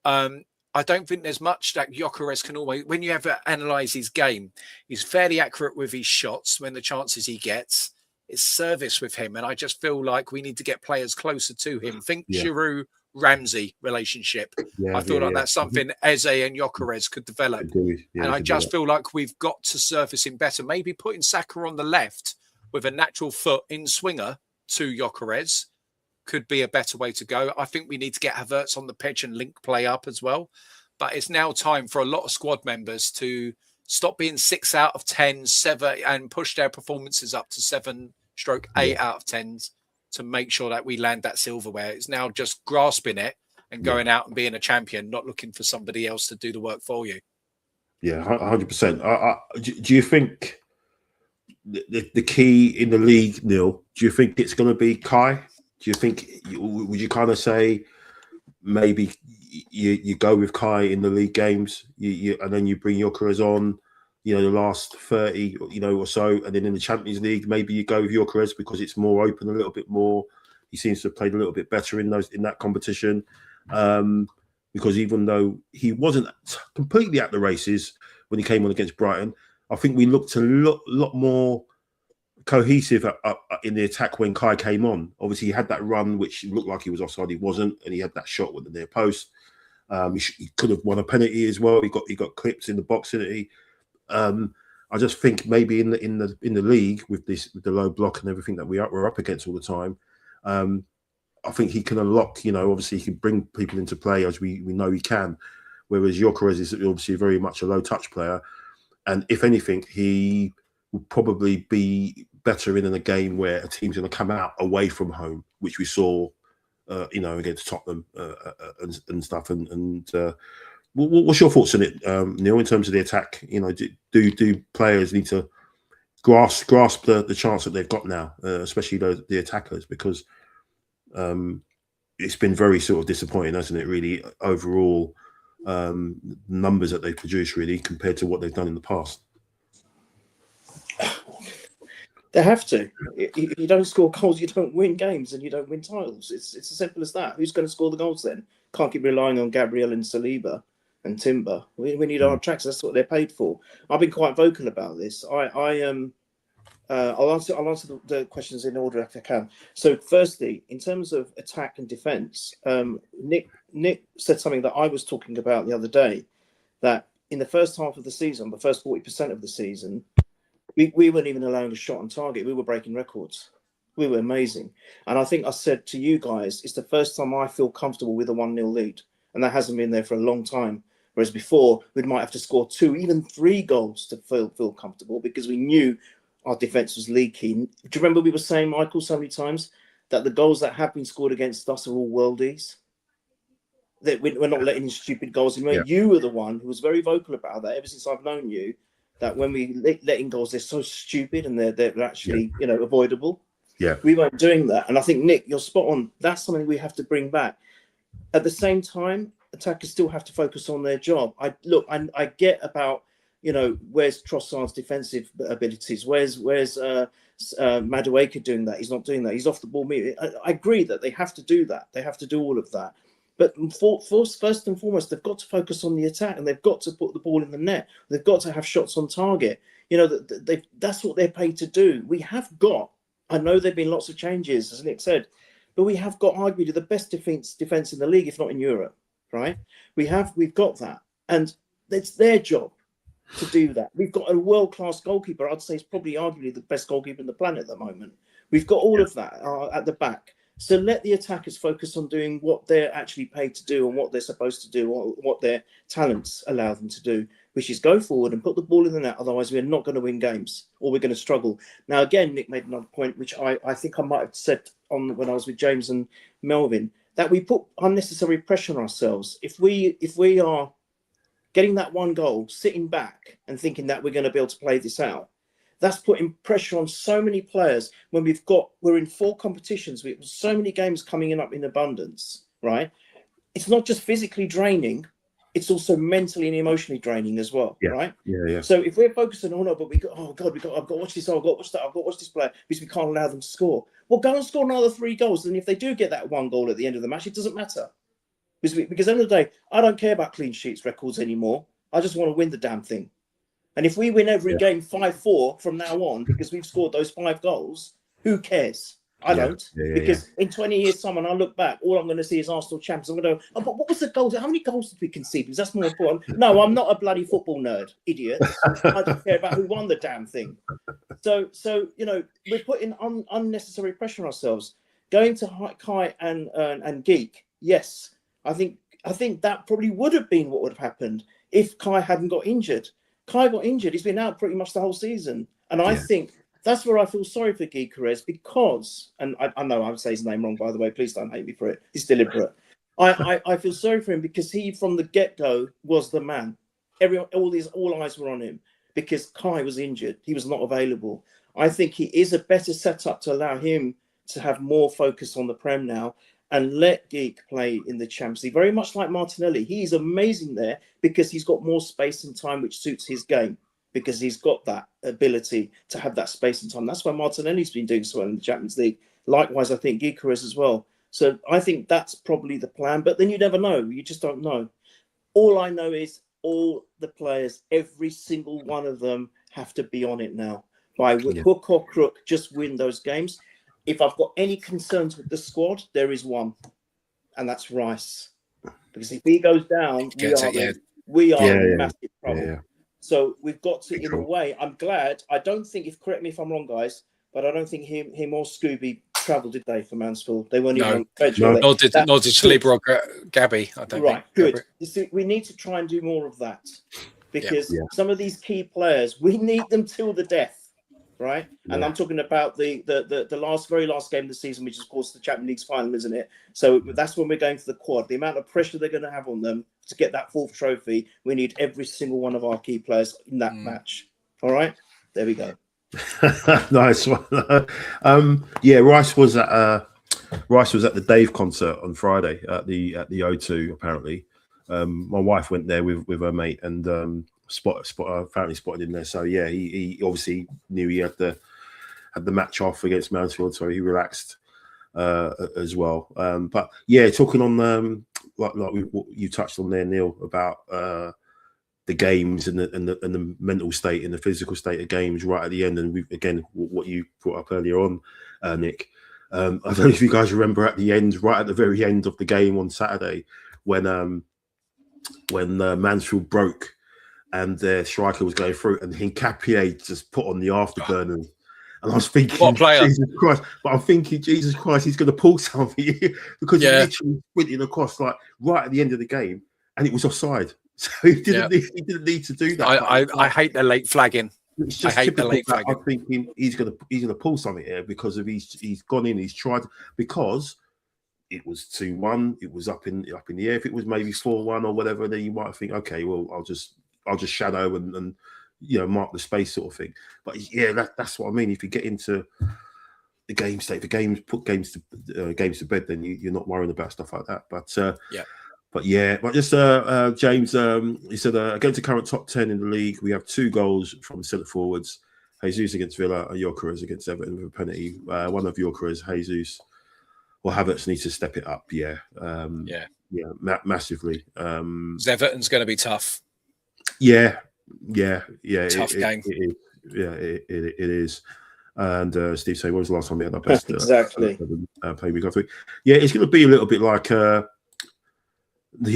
I don't think there's much that Gyökeres can always, when you ever analyse his game, he's fairly accurate with his shots when the chances he gets. It's service with him. And I just feel like we need to get players closer to him. Think Giroud Ramsey relationship. Yeah, I feel like that's something Eze and Gyökeres could develop. And I just feel like we've got to surface him better. Maybe putting Saka on the left with a natural foot in swinger to Gyökeres could be a better way to go. I think we need to get Havertz on the pitch and link play up as well. But it's now time for a lot of squad members to stop being 6 out of 10, 7, and push their performances up to 7/8 out of 10s to make sure that we land that silverware. It's now just grasping it and going out and being a champion, not looking for somebody else to do the work for you. Yeah, 100%. Do you think the key in the league, Neil, do you think it's going to be Kai? Do you think, would you kind of say maybe you go with Kai in the league games, and then you bring Gyökeres on, the last 30, or so, and then in the Champions League, maybe you go with Gyökeres because it's more open a little bit more. He seems to have played a little bit better in that competition, because even though he wasn't completely at the races when he came on against Brighton, I think we looked a lot more cohesive in the attack when Kai came on. Obviously, he had that run which looked like he was offside. He wasn't, and he had that shot with the near post. He could have won a penalty as well. He got clips in the box, didn't he? I just think maybe in the league with the low block and everything that we're up against all the time, I think he can unlock. Obviously he can bring people into play as we know he can. Whereas Gyökeres is obviously very much a low touch player, and if anything, he will probably be better in a game where a team's going to come out away from home, which we saw, against Tottenham and stuff. And what's your thoughts on it, Neil, in terms of the attack? Do players need to grasp the chance that they've got now, especially the attackers, because it's been very sort of disappointing, hasn't it? Really, overall, numbers that they produce really compared to what they've done in the past. They have to. If you don't score goals, you don't win games and you don't win titles. It's as simple as that. Who's going to score the goals then? Can't keep relying on Gabriel and Saliba and Timber. We need our tracks. That's what they're paid for. I've been quite vocal about this. I'll answer the questions in order if I can. So, firstly, in terms of attack and defence, Nick said something that I was talking about the other day. That in the first half of the season, the first 40% of the season, we weren't even allowing a shot on target. We were breaking records. We were amazing. And I think I said to you guys, it's the first time I feel comfortable with a 1-0 lead. And that hasn't been there for a long time. Whereas before, we might have to score 2, even 3 goals to feel comfortable because we knew our defence was leaky. Do you remember we were saying, Michael, so many times that the goals that have been scored against us are all worldies? That we're not letting in stupid goals. You were the one who was very vocal about that ever since I've known you, that when we let in goals, they're so stupid and they're actually, avoidable. Yeah. We weren't doing that. And I think, Nick, you're spot on. That's something we have to bring back. At the same time, attackers still have to focus on their job. I get about, where's Trossard's defensive abilities? Where's Madueke doing that? He's not doing that. He's off the ball. I agree that they have to do that. They have to do all of that. But first and foremost, they've got to focus on the attack and they've got to put the ball in the net. They've got to have shots on target. That's what they're paid to do. We have got, I know there have been lots of changes, as Nick said, but we have got arguably the best defense in the league, if not in Europe, right? We've got that. And it's their job to do that. We've got a world-class goalkeeper. I'd say he's probably arguably the best goalkeeper in the planet at the moment. We've got all of that at the back. So let the attackers focus on doing what they're actually paid to do and what they're supposed to do, or what their talents allow them to do, which is go forward and put the ball in the net. Otherwise, we're not going to win games or we're going to struggle. Now, again, Nick made another point, which I think I might have said when I was with James and Melvin, that we put unnecessary pressure on ourselves. If we are getting that one goal, sitting back and thinking that we're going to be able to play this out, that's putting pressure on so many players when we're in 4 competitions with so many games coming up in abundance, right? It's not just physically draining, it's also mentally and emotionally draining as well, right? Yeah. So if we're focusing on, I've got to watch this, I've got to watch that, I've got to watch this player because we can't allow them to score. Well, go and score another 3 goals. And if they do get that 1 goal at the end of the match, it doesn't matter. Because at the end of the day, I don't care about clean sheets records anymore. I just want to win the damn thing. And if we win every game 5-4 from now on because we've scored those 5 goals, who cares? I don't, because in 20 years' time, when I look back, all I'm going to see is Arsenal champions. I'm going to go, oh, but what was the goal? How many goals did we concede? Because that's more important. No, I'm not a bloody football nerd, idiots. I don't care about who won the damn thing. So you know, we're putting unnecessary pressure on ourselves. Going to Kai and Geek, yes, I think that probably would have been what would have happened if Kai hadn't got injured. Kai got injured. He's been out pretty much the whole season, and I think that's where I feel sorry for Gyökeres, because, and I know I'm saying his name wrong, by the way. Please don't hate me for it. It's deliberate. I feel sorry for him because he, from the get-go, was the man. All eyes were on him because Kai was injured. He was not available. I think he is a better setup to allow him to have more focus on the Prem now and let Geek play in the Champions League. Very much like Martinelli. He's amazing there because he's got more space and time, which suits his game, because he's got that ability to have that space and time. That's why Martinelli's been doing so well in the Champions League. Likewise, I think Gyökeres as well. So I think that's probably the plan. But then you never know. You just don't know. All I know is all the players, every single one of them, have to be on it now. By hook or crook, just win those games. If I've got any concerns with the squad, there is one, and that's Rice. Because if he goes down, we are in massive trouble. Yeah. So we've got to, in a way, I'm glad. I don't think, correct me if I'm wrong, guys, but I don't think him or Scooby travelled, did they, for Mansfield? They weren't even on the bench. Nor did Saliba or Gabby, I don't think. Good. You see, we need to try and do more of that, because some of these key players, we need them till the death. Right, and I'm talking about the very last game of the season, which is of course the Champions League's final, isn't it? So that's when we're going for the quad. The amount of pressure they're going to have on them to get that fourth trophy, we need every single one of our key players in that match. All right, there we go. Nice one. Rice was at the Dave concert on Friday at the O2. Apparently, my wife went there with her mate and. Apparently spotted him there. So yeah, he obviously knew he had the match off against Mansfield, so he relaxed as well. But yeah, talking on like you touched on there, Neil, about the games and the mental state and the physical state of games right at the end, and again what you brought up earlier on, Nick. I don't know if you guys remember at the end, right at the very end of the game on Saturday, when Mansfield broke. And their striker was going through, and Hincapié just put on the afterburners. And I was thinking, Jesus Christ! But I'm thinking, Jesus Christ, he's going to pull something because he literally sprinting across like right at the end of the game, and it was offside. So he didn't need to do that. I hate the late flagging. I hate the late flagging. I'm thinking he's going to pull something here because of he's gone in, he's tried, because it was 2-1, it was up in the air. If it was maybe 4-1 or whatever, then you might think, okay, well, I'll just shadow and mark the space sort of thing. But yeah, that's what I mean. If you get into the game state, put games to bed, then you're not worrying about stuff like that. But just James, he said against the current top 10 in the league, we have 2 goals from centre forwards. Jesus against Villa and Gyökeres against Everton with a penalty. One of Gyökeres, Jesus or Havertz needs to step it up. Massively. Everton's going to be tough. Yeah. Tough game. It is. And Steve saying, when was the last time we had our best exactly play we got through? Yeah, it's going to be a little bit like the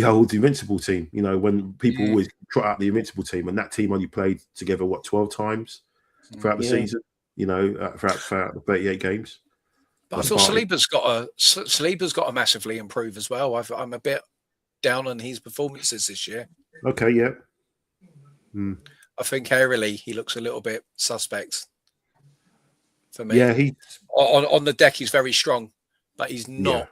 old Invincible team. When people always trot out the Invincible team, and that team only played together 12 times throughout the season. Throughout the 38 games. But I feel Saliba's got to massively improve as well. I'm a bit down on his performances this year. Okay, yeah. I think aerially he looks a little bit suspect for me. Yeah, he on the deck he's very strong, but he's not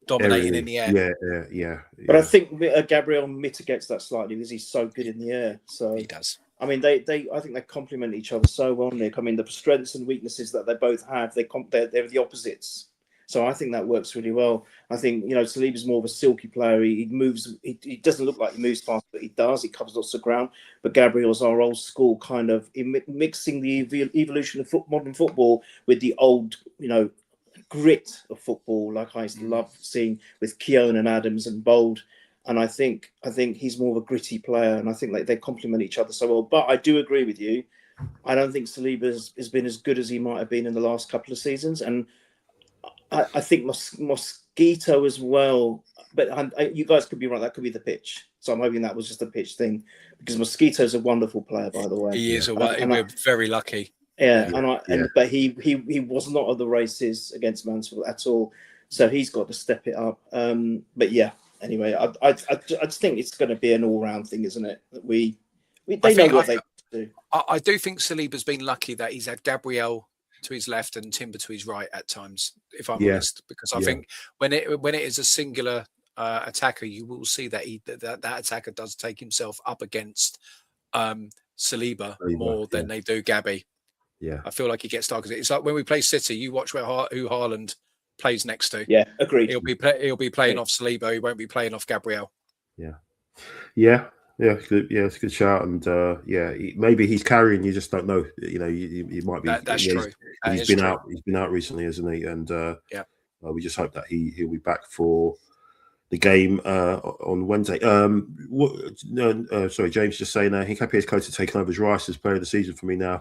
dominating in the air. Yeah. But I think Gabriel mitigates that slightly because he's so good in the air. So he does. I mean, I think they complement each other so well, Nick. I mean, the strengths and weaknesses that they both have, they're the opposites. So I think that works really well. I think, Saliba's more of a silky player. He moves, he doesn't look like he moves fast, but he does. He covers lots of ground. But Gabriel's our old school kind of mixing the evolution of modern football with the old, grit of football, like I used to love seeing with Keown and Adams and Bold. And I think he's more of a gritty player, and I think they complement each other so well. But I do agree with you. I don't think Saliba has been as good as he might have been in the last couple of seasons. And I think Mosquito as well, but you guys could be right. That could be the pitch. So I'm hoping that was just a pitch thing, because Mosquito's a wonderful player, by the way. He is. We're very lucky. Yeah, but he was not at the races against Mansfield at all, so he's got to step it up. But yeah, anyway, I just think it's going to be an all-round thing, isn't it? That they know what they do. I do think Saliba's been lucky that he's had Gabriel to his left and Timber to his right at times, if I'm honest, because I think when it is a singular attacker, you will see that that attacker does take himself up against Saliba more than they do Gabby. Yeah, I feel like he gets targeted. It's like when we play City, you watch who Haaland plays next to. Yeah, agreed. He'll be playing off Saliba. He won't be playing off Gabriel. Yeah, good. Yeah, it's a good shout. And maybe he's carrying. You just don't know. You know, he might be. That's true. He's been out. He's been out recently, hasn't he? And we just hope that he'll be back for the game on Wednesday. Sorry, James just saying Hincapié is close to taking over as Rice as player of the season for me now.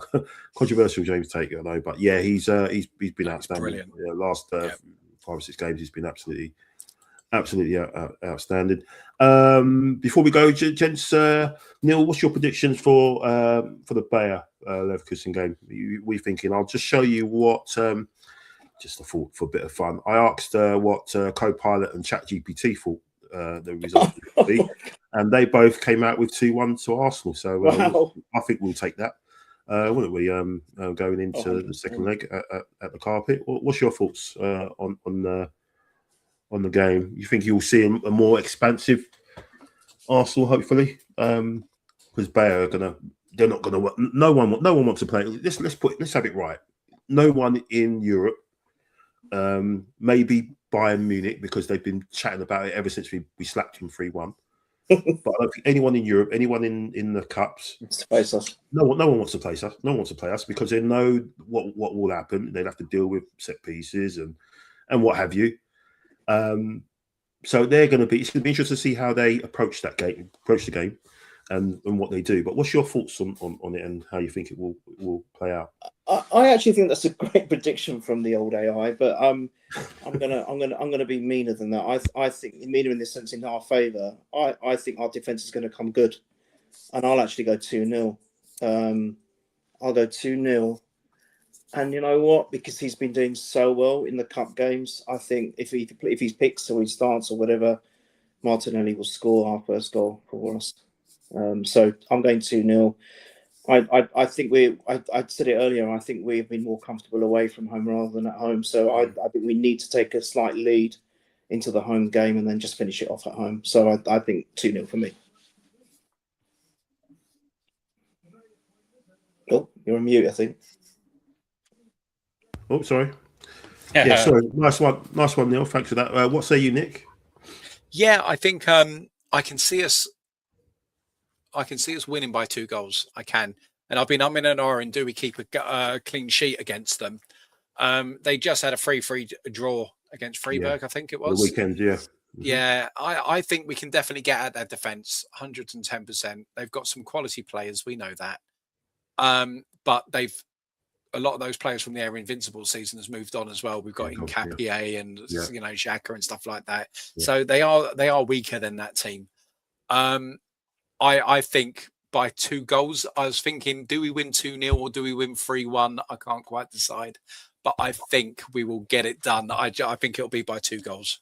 Controversial, James take, I know, but yeah, he's been outstanding. Brilliant. Yeah, last 5 or 6 games, he's been absolutely outstanding. Before we go, gents, Neil, what's your predictions for the Bayer Leverkusen game? We thinking? I'll just show you what. Just a thought for a bit of fun. I asked what Copilot and ChatGPT thought the result would be, and they both came out with 2-1 to Arsenal. So I think we'll take that, wouldn't we? Going into the second leg at the carpet. What's your thoughts on the game? You think you'll see a more expansive Arsenal, hopefully, because Bayer they're not gonna. No one wants to play. Let's have it right. No one in Europe. Maybe Bayern Munich, because they've been chatting about it ever since we slapped them 3-1. But I don't think anyone in Europe, anyone in the cups, face us. No one wants to play us. No one wants to play us because they know what will happen. They'd have to deal with set pieces and what have you. So it's going to be interesting to see how they approach the game, and what they do. But what's your thoughts on it and how you think it will play out? I actually think that's a great prediction from the old AI, but I'm gonna be meaner than that. I think meaner in this sense in our favour. I think our defence is going to come good, and I'll actually go 2-0. I'll go 2-0, and you know what? Because he's been doing so well in the cup games, I think if he picks or he starts or whatever, Martinelli will score our first goal for us. So I'm going 2-0. I think I said it earlier. I think we've been more comfortable away from home rather than at home. So I think we need to take a slight lead into the home game and then just finish it off at home. So I think 2-0 for me. Oh, you're on mute, I think. Oh, sorry. Yeah, sorry. Nice one, Neil. Thanks for that. What say you, Nick? Yeah, I think I can see us winning by 2 goals. I can. And I've been umming and ahhing, do we keep a clean sheet against them? They just had a 3-3 draw against Freiburg, I think it was. The weekend, yeah. Mm-hmm. Yeah, I think we can definitely get at their defence, 110%. They've got some quality players, we know that. But a lot of those players from the Air Invincible season has moved on as well. We've got Hincapié and Xhaka and stuff like that. Yeah. So they are weaker than that team. I think by 2 goals, I was thinking, do we win 2-0 or do we win 3-1? I can't quite decide, but I think we will get it done. I think it'll be by 2 goals.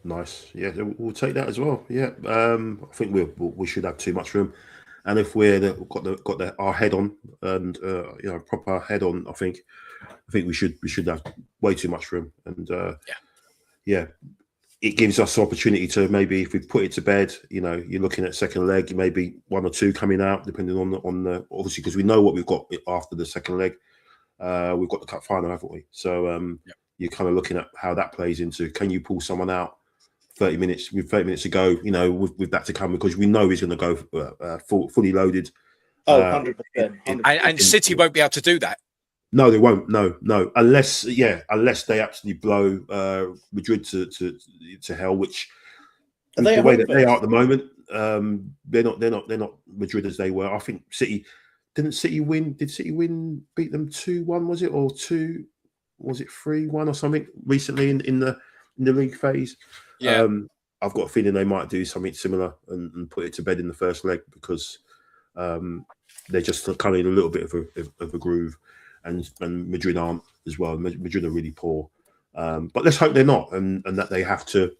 Nice. Yeah, we'll take that as well. Yeah. I think we should have too much room. And if got our head on and proper head on, I think we should have way too much room. And it gives us the opportunity to maybe, if we put it to bed, you're looking at second leg, maybe 1 or 2 coming out, depending on the obviously, because we know what we've got after the second leg. We've got the cup final, haven't we? So you're kind of looking at how that plays into, can you pull someone out 30 minutes to go, with that to come, because we know he's going to go fully loaded. 100%. And City won't be able to do that. No, they won't. No. Unless they absolutely blow Madrid to hell, which the way that they are at the moment, they're not Madrid as they were. I think City didn't City win? Did City beat them 2-1? Was it, or 2? was it 3-1 or something recently in the league phase. Yeah. I've got a feeling they might do something similar and put it to bed in the first leg, because they're just kind of in a little bit of a groove, and Madrid aren't as well. Madrid are really poor, but let's hope they're not, and that they have to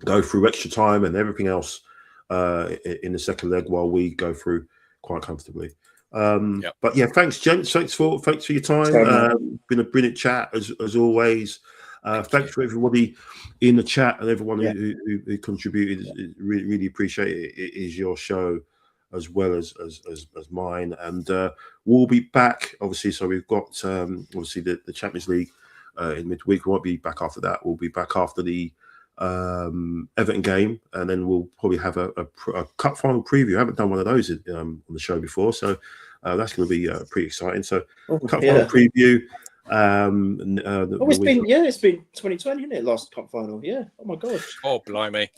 go through extra time and everything else in the second leg while we go through quite comfortably. But yeah, thanks, gents. Thanks for your time. Been a brilliant chat as always. Thanks for everybody in the chat and everyone who contributed. Really appreciate it. It is your show as well as mine, and we'll be back obviously. So we've got obviously the Champions League in midweek. We won't be back after that. We'll be back after the Everton game, and then we'll probably have a cup final preview. I haven't done one of those on the show before, so that's going to be pretty exciting. So cup final preview. It's been 2020, isn't it? Last cup final. Yeah. Oh my god. Oh blimey.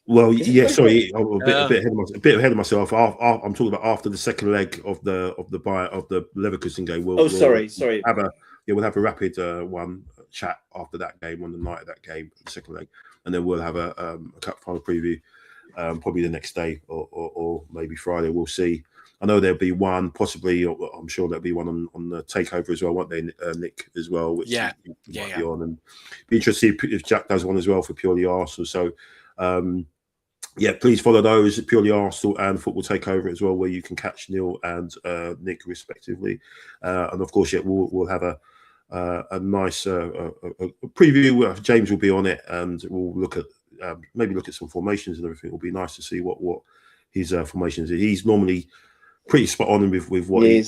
Well, yeah. Sorry, I'm a bit ahead of myself. I'm talking about after the second leg of the Leverkusen game. We'll have a rapid one chat after that game on the night of that game, the second leg, and then we'll have a cup final preview probably the next day or maybe Friday. We'll see. I know there'll be one, possibly. I'm sure there'll be one on the takeover as well, won't they, Nick, as well? Which you might be on, and be interested if Jack does one as well for Purely Arsenal. So, please follow those, Purely Arsenal and Football Takeover as well, where you can catch Neil and Nick respectively. And of course, we'll have a nice preview. James will be on it, and we'll look at maybe look at some formations and everything. It'll be nice to see what his formations are. He's normally pretty spot on with what he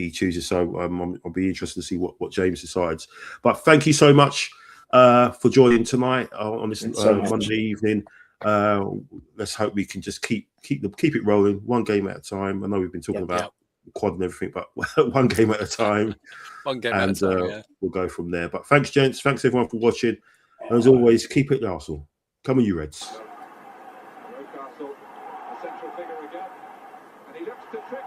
chooses. So I'll be interested to see what James decides. But thank you so much for joining tonight on this Monday evening. Let's hope we can just keep it rolling, one game at a time. I know we've been talking about quad and everything, but one game at a time. One game at a time. We'll go from there. But thanks, gents. Thanks everyone for watching. And as always, keep it Arsenal. Come on, you Reds. Newcastle, the central figure again, and he looks to trick.